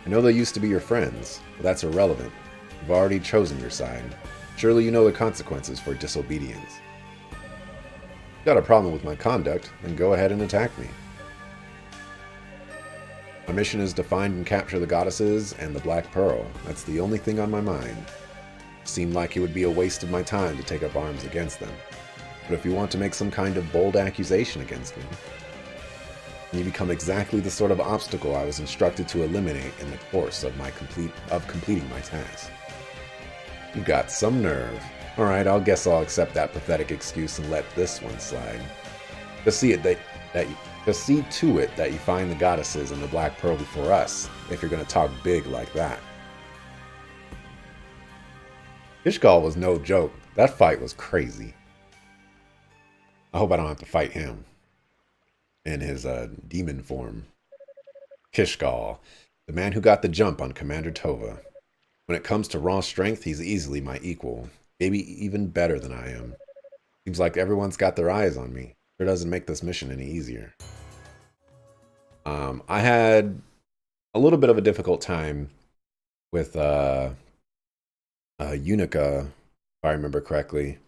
I know they used to be your friends, but that's irrelevant. You've already chosen your side. Surely you know the consequences for disobedience. If you've got a problem with my conduct, then go ahead and attack me. My mission is to find and capture the goddesses and the Black Pearl. That's the only thing on my mind. It seemed like it would be a waste of my time to take up arms against them. But if you want to make some kind of bold accusation against me, you become exactly the sort of obstacle I was instructed to eliminate in the course of completing my task. You've got some nerve. Alright, I'll guess I'll accept that pathetic excuse and let this one slide. Just see to it that you find the goddesses and the Black Pearl before us, if you're going to talk big like that. Ishgal was no joke. That fight was crazy. I hope I don't have to fight him in his demon form. Kishgal, the man who got the jump on Commander Tova. When it comes to raw strength, he's easily my equal. Maybe even better than I am. Seems like everyone's got their eyes on me. Sure doesn't make this mission any easier. I had a little bit of a difficult time with Unica, if I remember correctly. It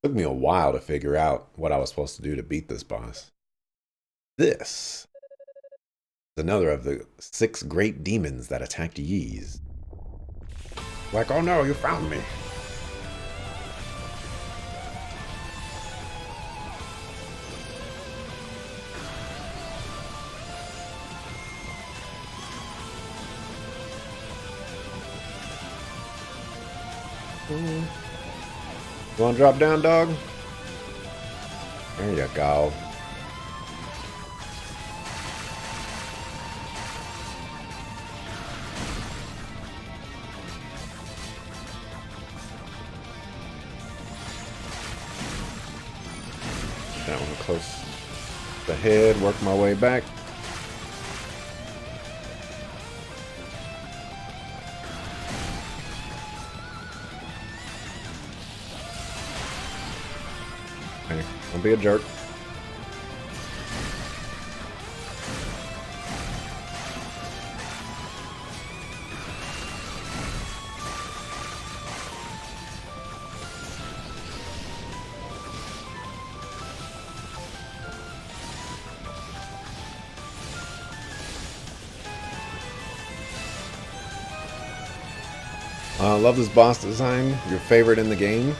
took me a while to figure out what I was supposed to do to beat this boss. This is another of the 6 great demons that attacked Ys. Like, oh no, you found me. You want to drop down, dog? There you go. That one close to the head. Work my way back. Hey, don't be a jerk. Love this boss design. Your favorite in the game?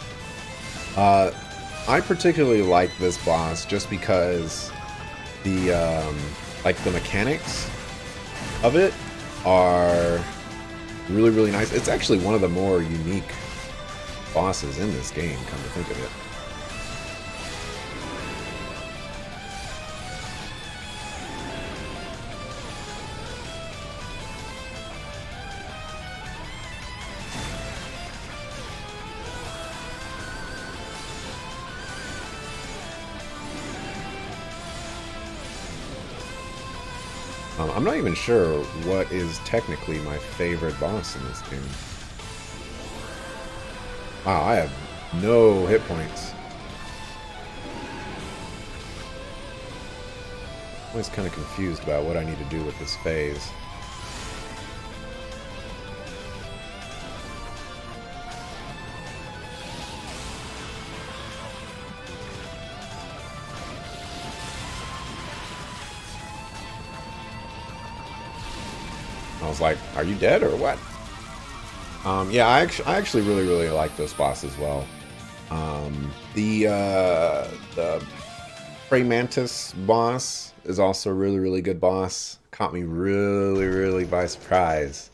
I particularly like this boss just because the like the mechanics of it are really, really nice. It's actually one of the more unique bosses in this game, come to think of it. I'm not even sure what is technically my favorite boss in this game. Wow, I have no hit points. I'm always kind of confused about what I need to do with this phase. I was like, are you dead or what? Yeah, I actually really, really like this boss as well. The Prey Mantis boss is also a really, really good boss. Caught me really, really by surprise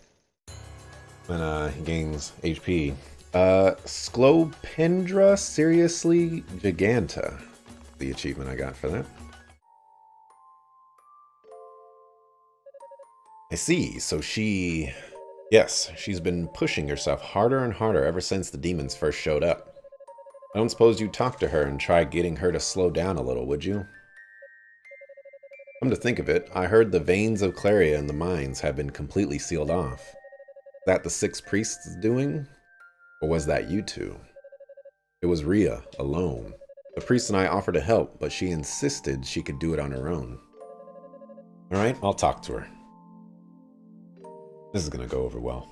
when he gains HP. Sklopendra Seriously Giganta. The achievement I got for that. I see. So yes, she's been pushing herself harder and harder ever since the demons first showed up. I don't suppose you'd talk to her and try getting her to slow down a little, would you? Come to think of it, I heard the veins of Claria in the mines have been completely sealed off. Is that the 6 priests doing? Or was that you two? It was Rhea, alone. The priest and I offered to help, but she insisted she could do it on her own. Alright, I'll talk to her. This is going to go over well.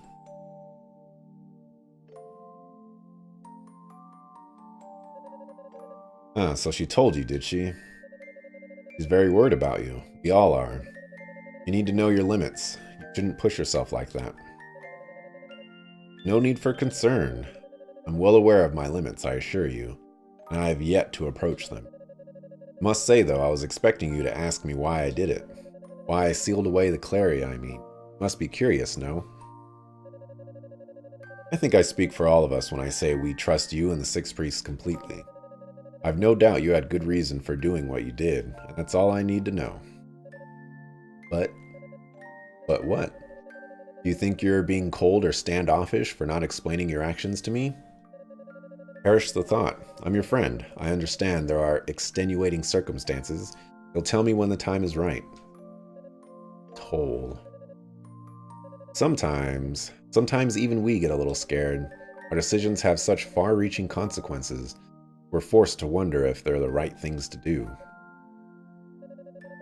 So she told you, did she? She's very worried about you. We all are. You need to know your limits. You shouldn't push yourself like that. No need for concern. I'm well aware of my limits, I assure you, and I have yet to approach them. Must say, though, I was expecting you to ask me why I did it. Why I sealed away the Claria, I mean. Must be curious, no? I think I speak for all of us when I say we trust you and the 6 priests completely. I've no doubt you had good reason for doing what you did, and that's all I need to know. But what? Do you think you're being cold or standoffish for not explaining your actions to me? Perish the thought. I'm your friend. I understand there are extenuating circumstances. You'll tell me when the time is right. Toal. Sometimes even we get a little scared. Our decisions have such far-reaching consequences. We're forced to wonder if they're the right things to do.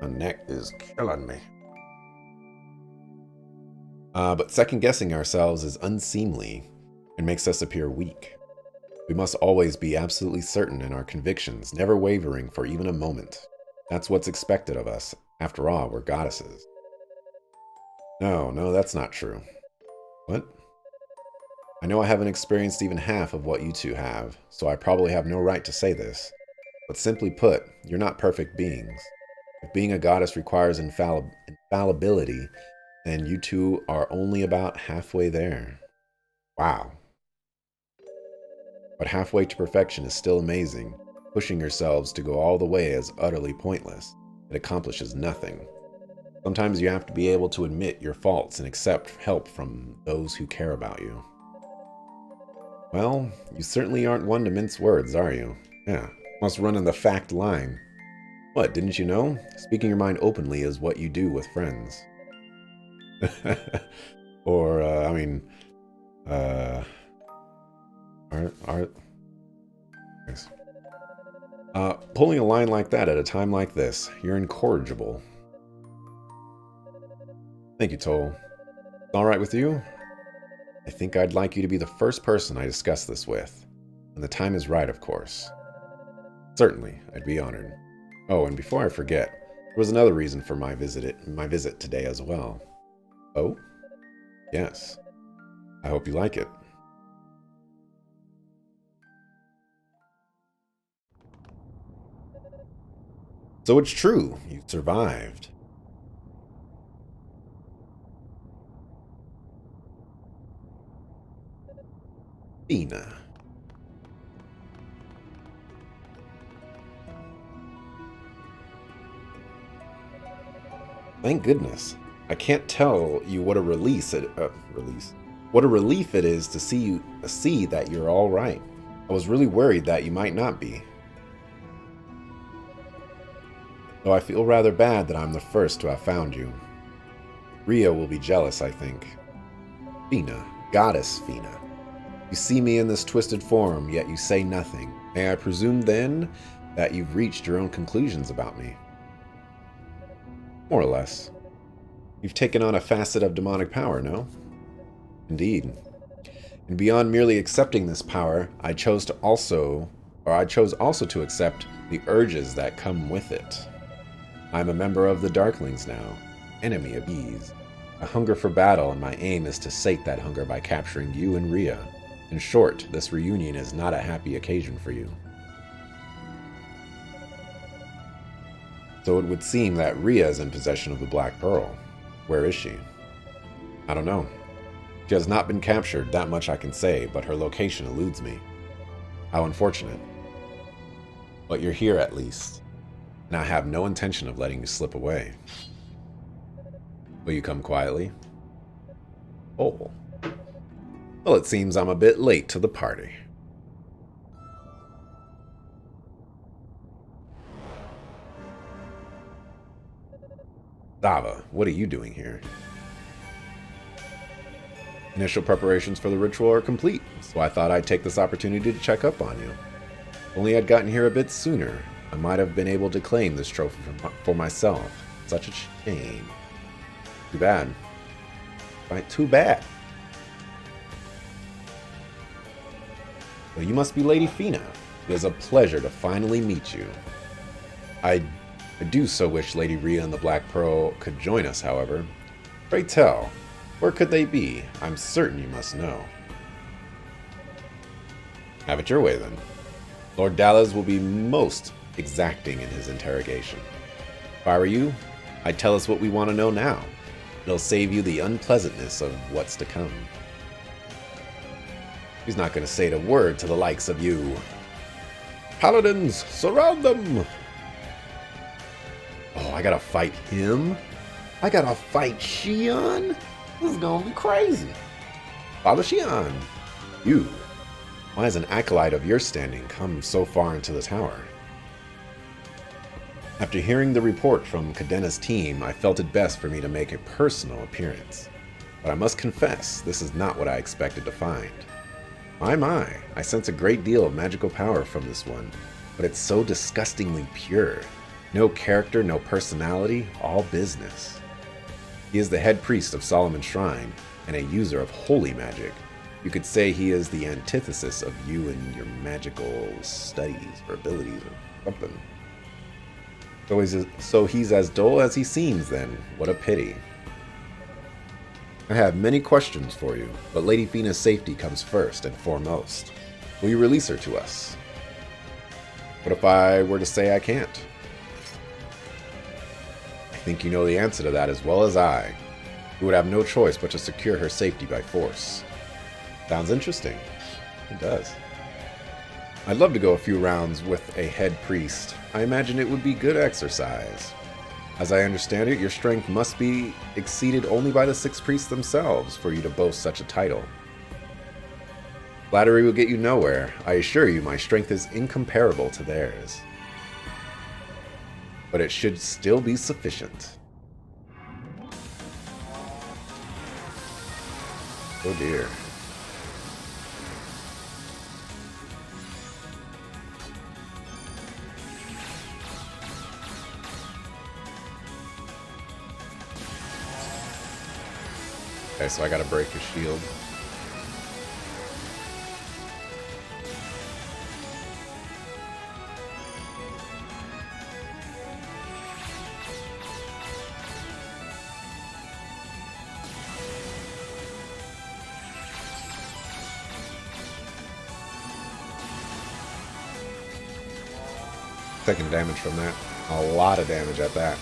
My neck is killing me. But second-guessing ourselves is unseemly and makes us appear weak. We must always be absolutely certain in our convictions, never wavering for even a moment. That's what's expected of us. After all, we're goddesses. No, that's not true. What? I know I haven't experienced even half of what you two have, so I probably have no right to say this. But simply put, you're not perfect beings. If being a goddess requires infallibility, then you two are only about halfway there. Wow. But halfway to perfection is still amazing. Pushing yourselves to go all the way is utterly pointless. It accomplishes nothing. Sometimes you have to be able to admit your faults and accept help from those who care about you. Well, you certainly aren't one to mince words, are you? Yeah, must run in the fact line. What, didn't you know? Speaking your mind openly is what you do with friends. Or, pulling a line like that at a time like this, you're incorrigible. Thank you, Toal. All right with you? I think I'd like you to be the first person I discuss this with. When the time is right, of course. Certainly, I'd be honored. Oh, and before I forget, there was another reason for my visit today as well. Oh? Yes. I hope you like it. So it's true, you survived. Fina. Thank goodness. I can't tell you what a relief it is to see that you're all right. I was really worried that you might not be. Though I feel rather bad that I'm the first to have found you. Ria will be jealous, I think. Fina, goddess Fina. You see me in this twisted form, yet you say nothing. May I presume, then, that you've reached your own conclusions about me? More or less. You've taken on a facet of demonic power, no? Indeed. And beyond merely accepting this power, I chose also to accept the urges that come with it. I'm a member of the Darklings now, enemy of bees. I hunger for battle, and my aim is to sate that hunger by capturing you and Ria. In short, this reunion is not a happy occasion for you. So it would seem that Ria is in possession of the Black Pearl. Where is she? I don't know. She has not been captured, that much I can say, but her location eludes me. How unfortunate. But you're here at least, and I have no intention of letting you slip away. Will you come quietly? Oh. Well, it seems I'm a bit late to the party. Dava, what are you doing here? Initial preparations for the ritual are complete, so I thought I'd take this opportunity to check up on you. If only I'd gotten here a bit sooner, I might have been able to claim this trophy for myself. Such a shame. Too bad. Right, too bad. Well, you must be Lady Fina. It is a pleasure to finally meet you. I do so wish Lady Ria and the Black Pearl could join us, however. Pray tell, where could they be? I'm certain you must know. Have it your way, then. Lord Dallas will be most exacting in his interrogation. If I were you, I'd tell us what we want to know now. It'll save you the unpleasantness of what's to come. He's not going to say a word to the likes of you. Paladins, surround them! Oh, I gotta fight him? I gotta fight Xion? This is gonna be crazy. Father Xion, you. Why has an acolyte of your standing come so far into the tower? After hearing the report from Cadena's team, I felt it best for me to make a personal appearance. But I must confess, this is not what I expected to find. My, I sense a great deal of magical power from this one, but it's so disgustingly pure. No character, no personality, all business. He is the head priest of Solomon's Shrine, and a user of holy magic. You could say he is the antithesis of you and your magical studies or abilities or something. So he's as dull as he seems then. What a pity. I have many questions for you, but Lady Fina's safety comes first and foremost. Will you release her to us? What if I were to say I can't? I think you know the answer to that as well as I. You would have no choice but to secure her safety by force. Sounds interesting. It does. I'd love to go a few rounds with a head priest. I imagine it would be good exercise. As I understand it, your strength must be exceeded only by the 6 priests themselves for you to boast such a title. Flattery will get you nowhere. I assure you, my strength is incomparable to theirs. But it should still be sufficient. Oh dear. Okay, so I gotta break his shield. Taking damage from that. A lot of damage at that.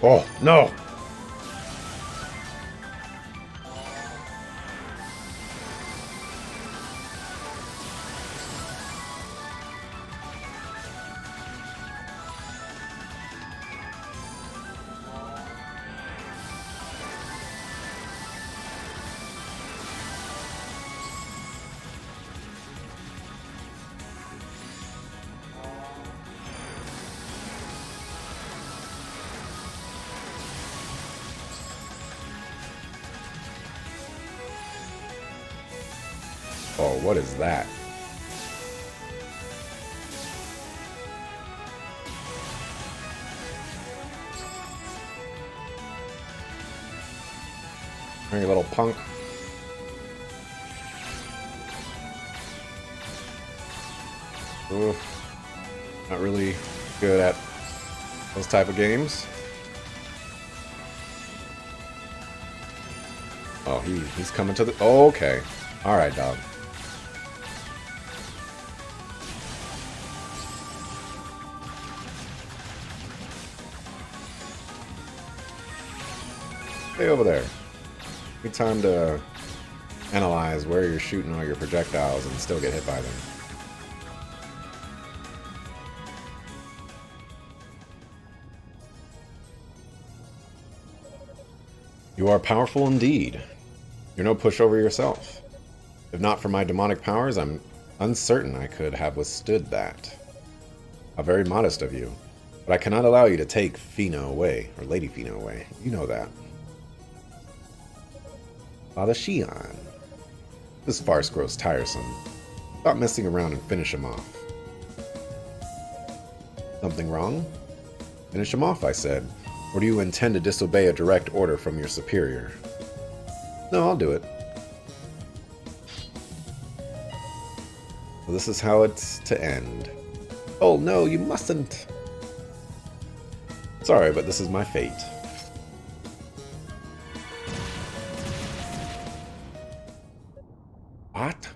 Oh, no! Oh, what is that? You little punk. Oof. Not really good at those type of games. Oh, he's coming to the... Oh, okay. Alright, dog. Stay over there. Good time to analyze where you're shooting all your projectiles and still get hit by them. You are powerful indeed. You're no pushover yourself. If not for my demonic powers, I'm uncertain I could have withstood that. How very modest of you. But I cannot allow you to take Fino away, or Lady Fino away. You know that. Father Shion. This farce grows tiresome. Stop messing around and finish him off. Something wrong? Finish him off, I said. Or do you intend to disobey a direct order from your superior? No, I'll do it. Well, this is how it's to end. Oh no, you mustn't. Sorry, but this is my fate. What?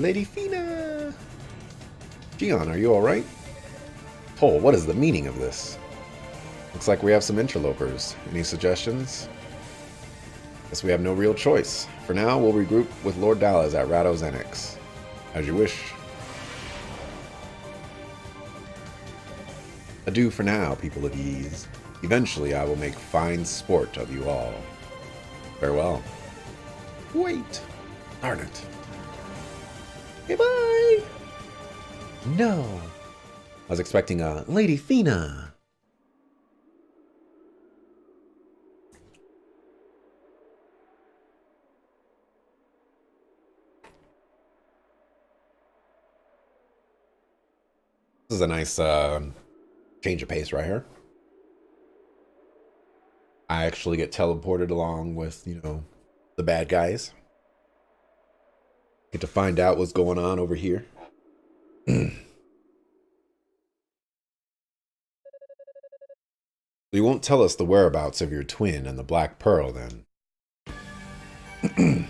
Lady Fina! Gion, are you alright? Toal, what is the meaning of this? Looks like we have some interlopers. Any suggestions? Guess we have no real choice. For now, we'll regroup with Lord Dallas at Rado's Annex. As you wish. Adieu for now, people of Ys. Eventually, I will make fine sport of you all. Farewell. Wait. Darn it. Goodbye. No. I was expecting a Lady Fina. This is a nice change of pace right here. I actually get teleported along with, you know, the bad guys. Get to find out what's going on over here. You won't tell us the whereabouts of your twin and the Black Pearl, then? Ooh,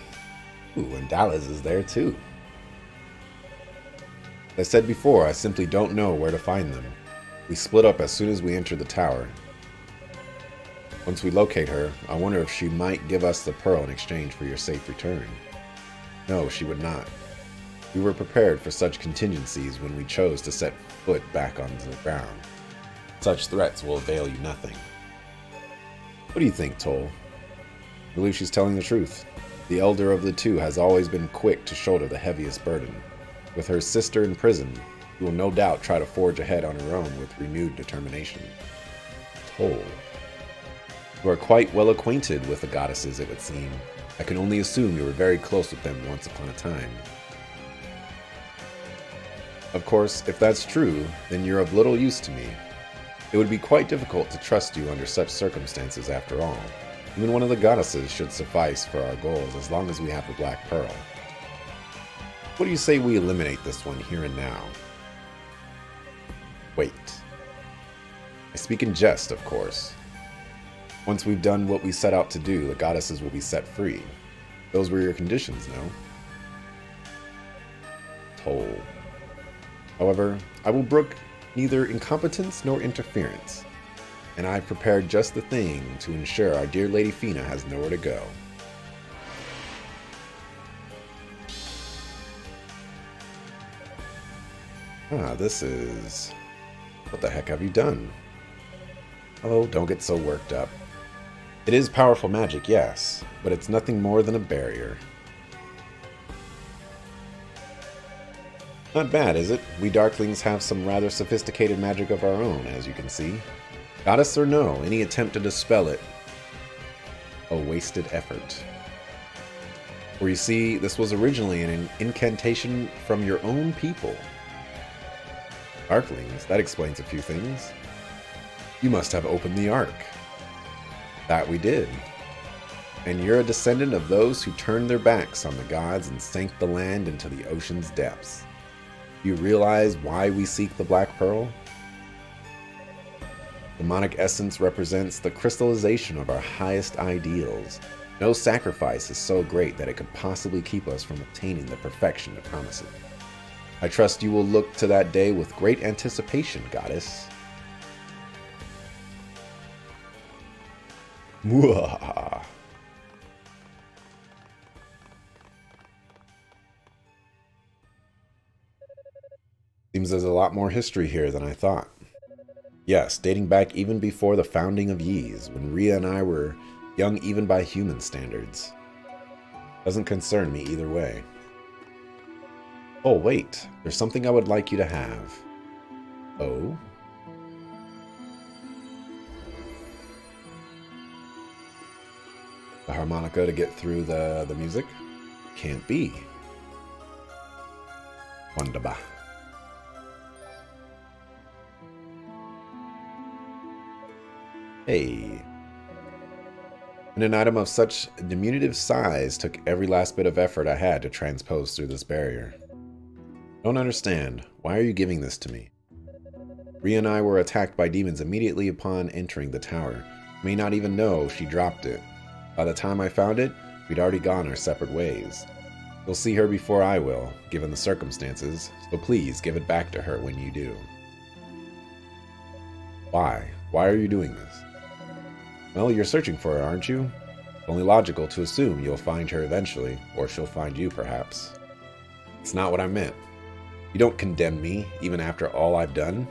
and Dallas is there, too. As I said before, I simply don't know where to find them. We split up as soon as we entered the tower. Once we locate her, I wonder if she might give us the pearl in exchange for your safe return. No, she would not. We were prepared for such contingencies when we chose to set foot back onto the ground. Such threats will avail you nothing. What do you think, Toal? I believe she's telling the truth. The elder of the two has always been quick to shoulder the heaviest burden. With her sister in prison, she will no doubt try to forge ahead on her own with renewed determination. Toal. You are quite well acquainted with the goddesses, it would seem. I can only assume you were very close with them once upon a time. Of course, if that's true, then you're of little use to me. It would be quite difficult to trust you under such circumstances after all. Even one of the goddesses should suffice for our goals as long as we have the Black Pearl. What do you say we eliminate this one here and now? Wait. I speak in jest, of course. Once we've done what we set out to do, the goddesses will be set free. Those were your conditions, no? Toal. However, I will brook neither incompetence nor interference, and I've prepared just the thing to ensure our dear Lady Fina has nowhere to go. This is... What the heck have you done? Oh, don't get so worked up. It is powerful magic, yes, but it's nothing more than a barrier. Not bad, is it? We Darklings have some rather sophisticated magic of our own, as you can see. Goddess or no, any attempt to dispel it, a wasted effort. For you see, this was originally an incantation from your own people. Darklings, that explains a few things. You must have opened the Ark. That we did. And you're a descendant of those who turned their backs on the gods and sank the land into the ocean's depths. Do you realize why we seek the Black Pearl? Demonic essence represents the crystallization of our highest ideals. No sacrifice is so great that it could possibly keep us from obtaining the perfection it promises. I trust you will look to that day with great anticipation, goddess. Mwah. Seems there's a lot more history here than I thought. Yes, dating back even before the founding of Ys, when Rhea and I were young even by human standards. Doesn't concern me either way. Oh, wait, there's something I would like you to have. Oh? The harmonica to get through the music? Can't be. Wonderba. Hey. And an item of such diminutive size took every last bit of effort I had to transpose through this barrier. Don't understand. Why are you giving this to me? Rhea and I were attacked by demons immediately upon entering the tower. May not even know she dropped it. By the time I found it, we'd already gone our separate ways. You'll see her before I will, given the circumstances, so please give it back to her when you do. Why? Why are you doing this? Well, you're searching for her, aren't you? It's only logical to assume you'll find her eventually, or she'll find you, perhaps. It's not what I meant. You don't condemn me, even after all I've done.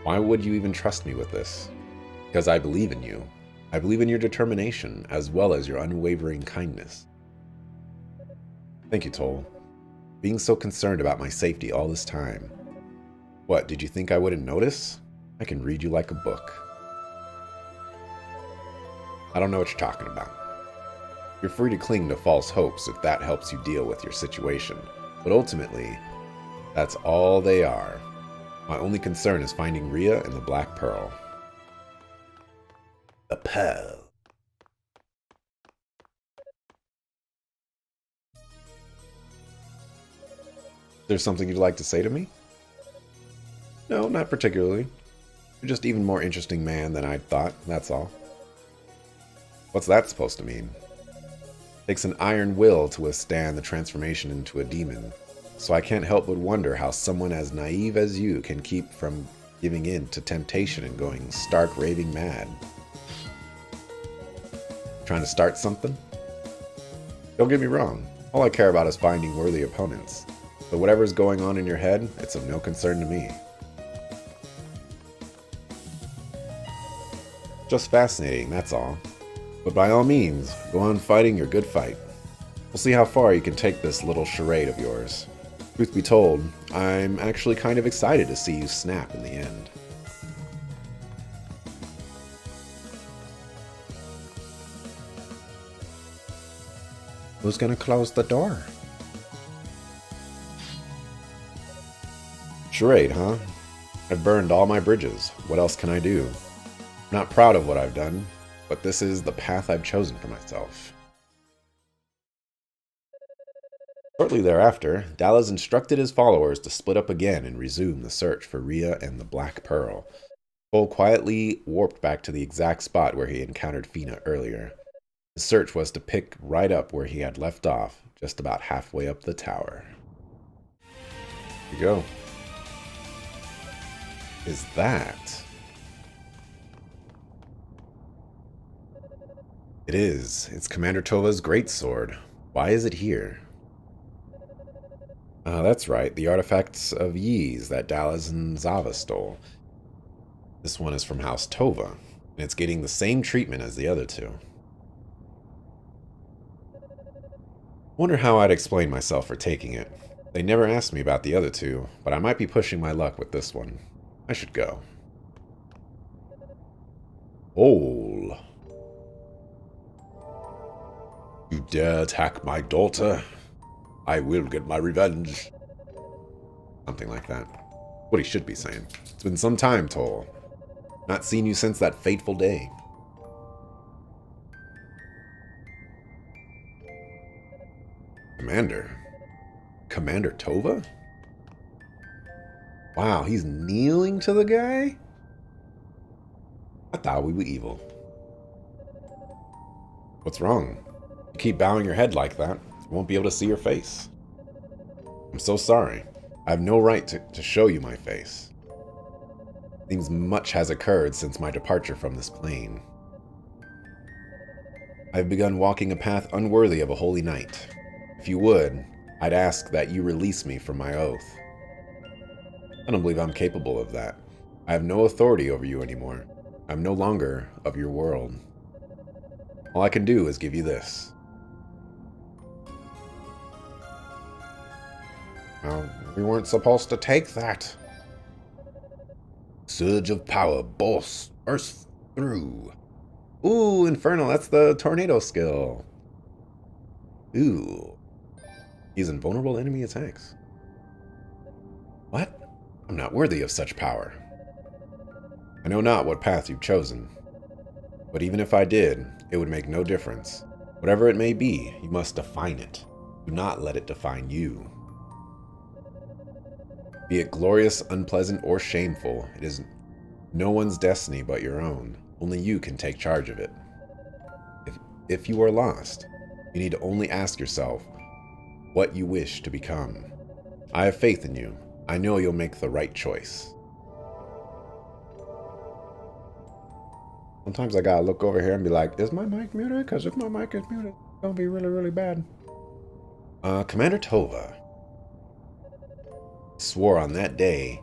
Why would you even trust me with this? Because I believe in you. I believe in your determination, as well as your unwavering kindness. Thank you, Toal. Being so concerned about my safety all this time. What, did you think I wouldn't notice? I can read you like a book. I don't know what you're talking about. You're free to cling to false hopes if that helps you deal with your situation, but ultimately, that's all they are. My only concern is finding Rhea and the Black Pearl. The pearl. There's something you'd like to say to me? No, not particularly. You're just even more interesting man than I'd thought, that's all. What's that supposed to mean? Takes an iron will to withstand the transformation into a demon, so I can't help but wonder how someone as naive as you can keep from giving in to temptation and going stark raving mad. Trying to start something? Don't get me wrong, all I care about is finding worthy opponents. So whatever's going on in your head, it's of no concern to me. Just fascinating, that's all. But by all means, go on fighting your good fight. We'll see how far you can take this little charade of yours. Truth be told, I'm actually kind of excited to see you snap in the end. Who's gonna close the door? Charade, huh? I've burned all my bridges. What else can I do? I'm not proud of what I've done, but this is the path I've chosen for myself. Shortly thereafter, Dallas instructed his followers to split up again and resume the search for Rhea and the Black Pearl. Toal quietly warped back to the exact spot where he encountered Fina earlier. His search was to pick right up where he had left off, just about halfway up the tower. Here you go. Is that? It is. It's Commander Tova's greatsword. Why is it here? That's right. The artifacts of Ys that Dallas and Zava stole. This one is from House Tova, and it's getting the same treatment as the other two. Wonder how I'd explain myself for taking it. They never asked me about the other two, but I might be pushing my luck with this one. I should go. Toal. You dare attack my daughter? I will get my revenge. Something like that. What he should be saying. It's been some time, Toal. Not seen you since that fateful day. Commander? Commander Tova? Wow, he's kneeling to the guy? I thought we were evil. What's wrong? You keep bowing your head like that. I won't be able to see your face. I'm so sorry. I have no right to show you my face. Seems much has occurred since my departure from this plane. I have begun walking a path unworthy of a holy knight. If you would, I'd ask that you release me from my oath. I don't believe I'm capable of that. I have no authority over you anymore. I'm no longer of your world. All I can do is give you this. We weren't supposed to take that. Surge of power bursts through. Ooh, Infernal, that's the tornado skill. Ooh. He's invulnerable to enemy attacks. What? I'm not worthy of such power. I know not what path you've chosen. But even if I did, it would make no difference. Whatever it may be, you must define it. Do not let it define you. Be it glorious, unpleasant, or shameful, it is no one's destiny but your own. Only you can take charge of it. If you are lost, you need to only ask yourself what you wish to become. I have faith in you. I know you'll make the right choice. Sometimes I gotta look over here and be like, is my mic muted? Because if my mic is muted, it's gonna be really, really bad. Commander Tova swore on that day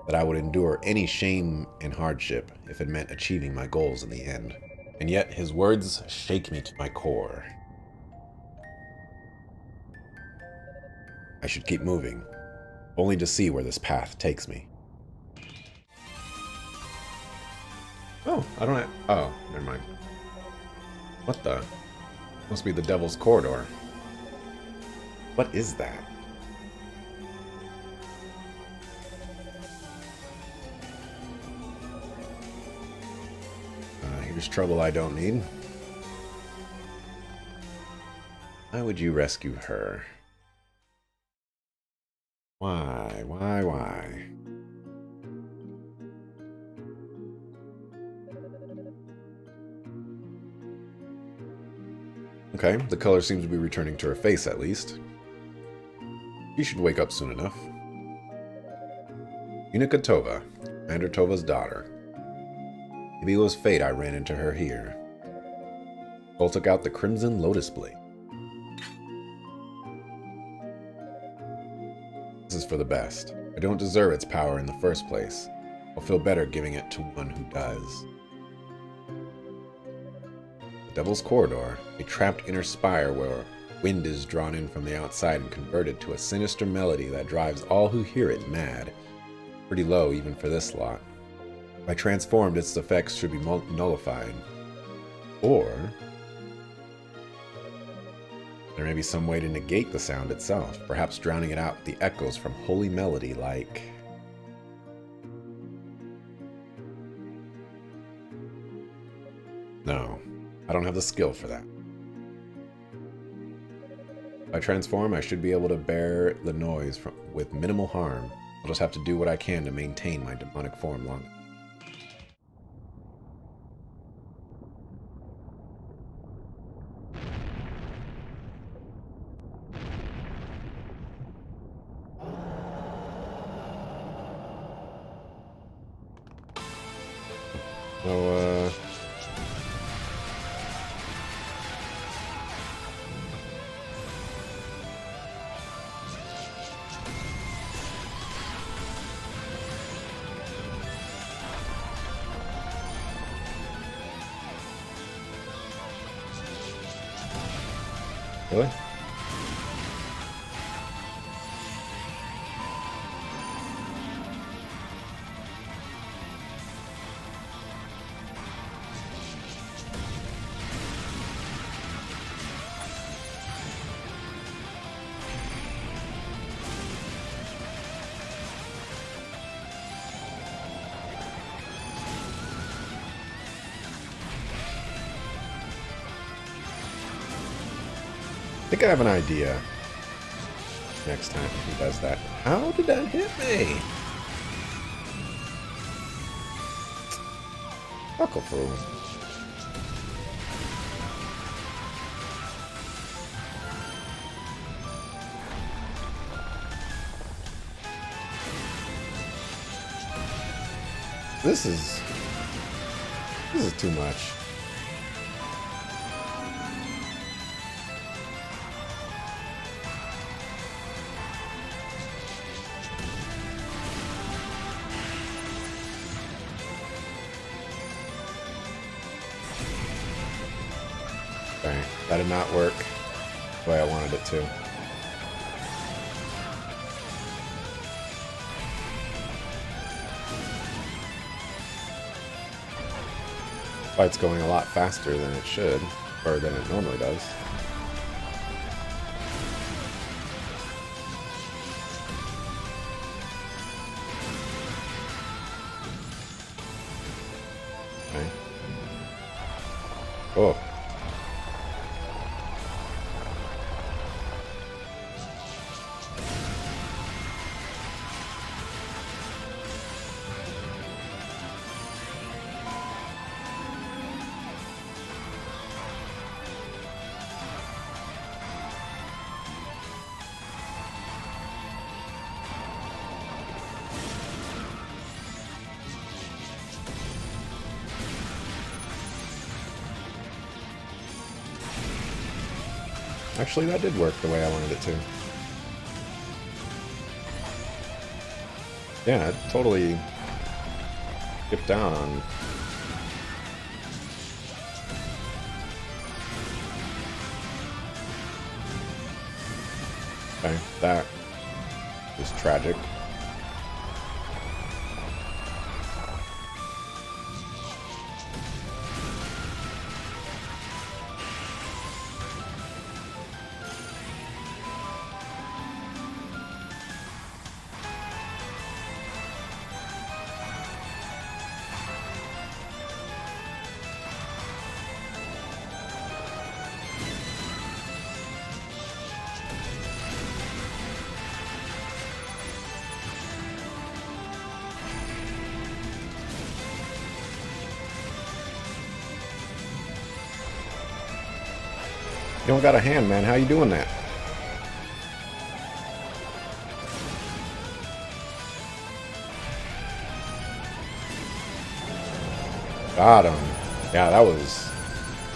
that I would endure any shame and hardship if it meant achieving my goals in the end. And yet his words shake me to my core. I should keep moving, only to see where this path takes me. Oh, I don't have... Oh, never mind. What the? Must be the Devil's Corridor. What is that? Here's trouble I don't need. Why would you rescue her? Why? Okay, the color seems to be returning to her face at least. She should wake up soon enough. Unica Tova, Commander Tova's daughter. Maybe it was fate I ran into her here. Toal took out the Crimson Lotus Blade. This is for the best. I don't deserve its power in the first place. I'll feel better giving it to one who does. The Devil's Corridor, a trapped inner spire where wind is drawn in from the outside and converted to a sinister melody that drives all who hear it mad. Pretty low even for this lot. If I transformed, its effects should be nullified. Or there may be some way to negate the sound itself, perhaps drowning it out with the echoes from holy melody like... No, I don't have the skill for that. If I transform, I should be able to bear the noise with minimal harm. I'll just have to do what I can to maintain my demonic form long enough. So, really? I think I have an idea next time he does that. How did that hit me? Buckle fool. This is too much. Okay, that did not work the way I wanted it to. Fight's going a lot faster than it should, or than it normally does. Okay. Oh. Actually, that did work the way I wanted it to. Yeah, it totally skipped down on... Okay, that was tragic. You don't got a hand, man. How you doing that? Got him. Yeah, that was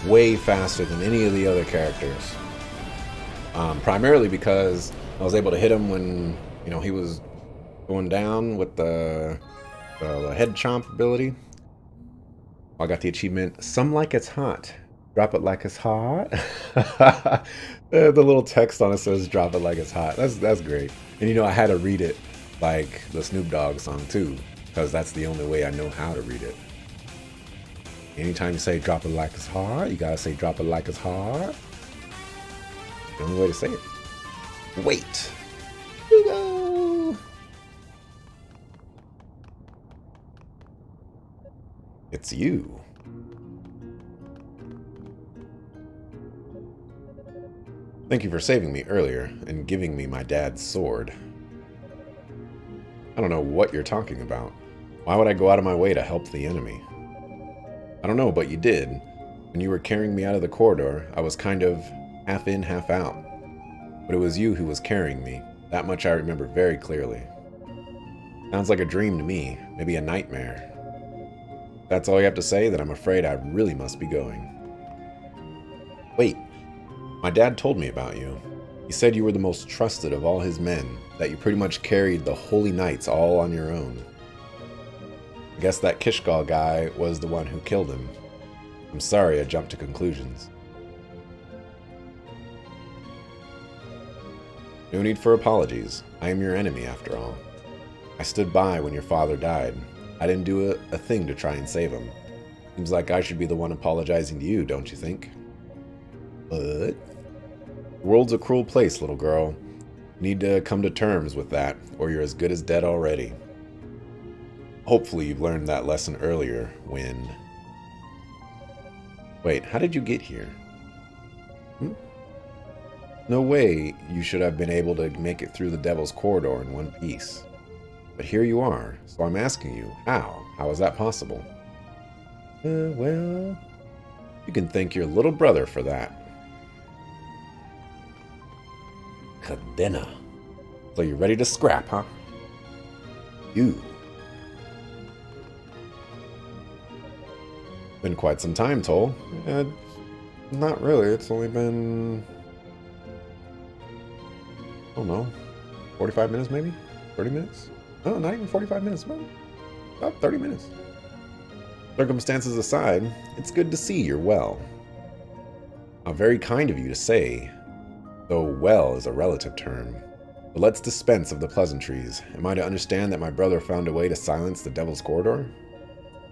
way faster than any of the other characters. Primarily because I was able to hit him when, you know, he was going down with the head chomp ability. I got the achievement, Some Like It's Hot. Drop it like it's hot. The little text on it says drop it like it's hot. That's great. And you know, I had to read it like the Snoop Dogg song too, because that's the only way I know how to read it. Anytime you say drop it like it's hot, you gotta say drop it like it's hot. The only way to say it. Wait. Here we go. It's you. Thank you for saving me earlier and giving me my dad's sword. I don't know what you're talking about. Why would I go out of my way to help the enemy? I don't know, but you did. When you were carrying me out of the corridor, I was kind of half in, half out. But it was you who was carrying me. That much I remember very clearly. Sounds like a dream to me, maybe a nightmare. That's all you have to say, then I'm afraid I really must be going. Wait. My dad told me about you. He said you were the most trusted of all his men, that you pretty much carried the holy knights all on your own. I guess that Kishgal guy was the one who killed him. I'm sorry I jumped to conclusions. No need for apologies. I am your enemy after all. I stood by when your father died. I didn't do a thing to try and save him. Seems like I should be the one apologizing to you, don't you think? But the world's a cruel place, little girl. You need to come to terms with that, or you're as good as dead already. Hopefully you've learned that lesson earlier when... Wait, how did you get here? No way you should have been able to make it through the Devil's Corridor in one piece. But here you are, so I'm asking you, how? How is that possible? Well, you can thank your little brother for that. Cadena. So you're ready to scrap, huh? You. Been quite some time, Toal. Not really. It's only been... I don't know. 45 minutes, maybe? 30 minutes? No, not even 45 minutes. About 30 minutes. Circumstances aside, it's good to see you're well. How very kind of you to say, though well is a relative term. But let's dispense of the pleasantries. Am I to understand that my brother found a way to silence the Devil's Corridor?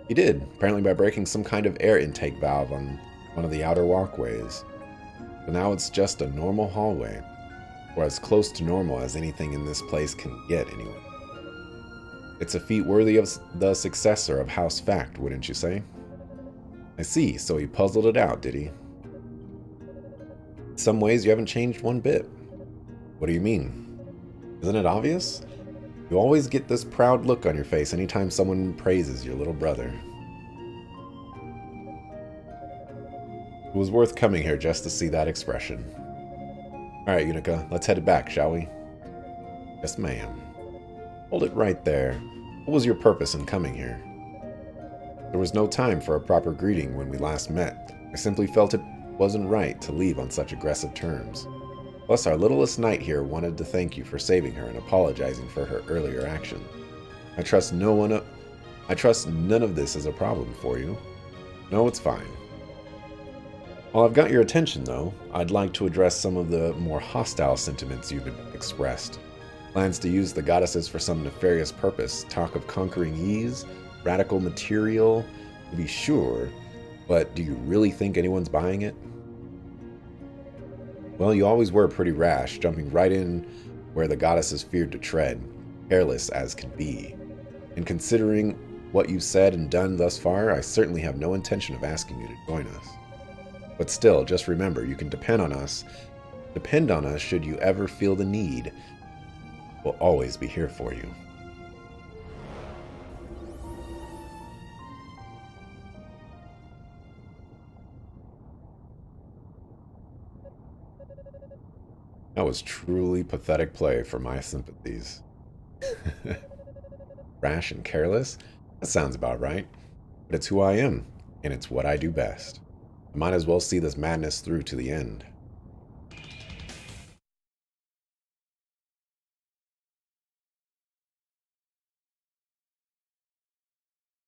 He did, apparently by breaking some kind of air intake valve on one of the outer walkways. But now it's just a normal hallway, or as close to normal as anything in this place can get anyway. It's a feat worthy of the successor of House Fact, wouldn't you say? I see, so he puzzled it out, did he? In some ways you haven't changed one bit. What do you mean? Isn't it obvious? You always get this proud look on your face anytime someone praises your little brother. It was worth coming here just to see that expression. Alright, Unica, let's head back, shall we? Yes, ma'am. Hold it right there. What was your purpose in coming here? There was no time for a proper greeting when we last met. I simply felt it wasn't right to leave on such aggressive terms. Plus, our littlest knight here wanted to thank you for saving her and apologizing for her earlier action. I trust none of this is a problem for you. No, it's fine. While I've got your attention, though, I'd like to address some of the more hostile sentiments you've expressed. Plans to use the goddesses for some nefarious purpose, talk of conquering ease, radical material, to be sure, but do you really think anyone's buying it? Well, you always were pretty rash, jumping right in where the goddesses feared to tread, careless as can be. And considering what you've said and done thus far, I certainly have no intention of asking you to join us. But still, just remember, you can depend on us should you ever feel the need. We'll always be here for you. That was truly pathetic play for my sympathies. Rash and careless? That sounds about right. But it's who I am. and it's what I do best. I might as well see this madness through to the end.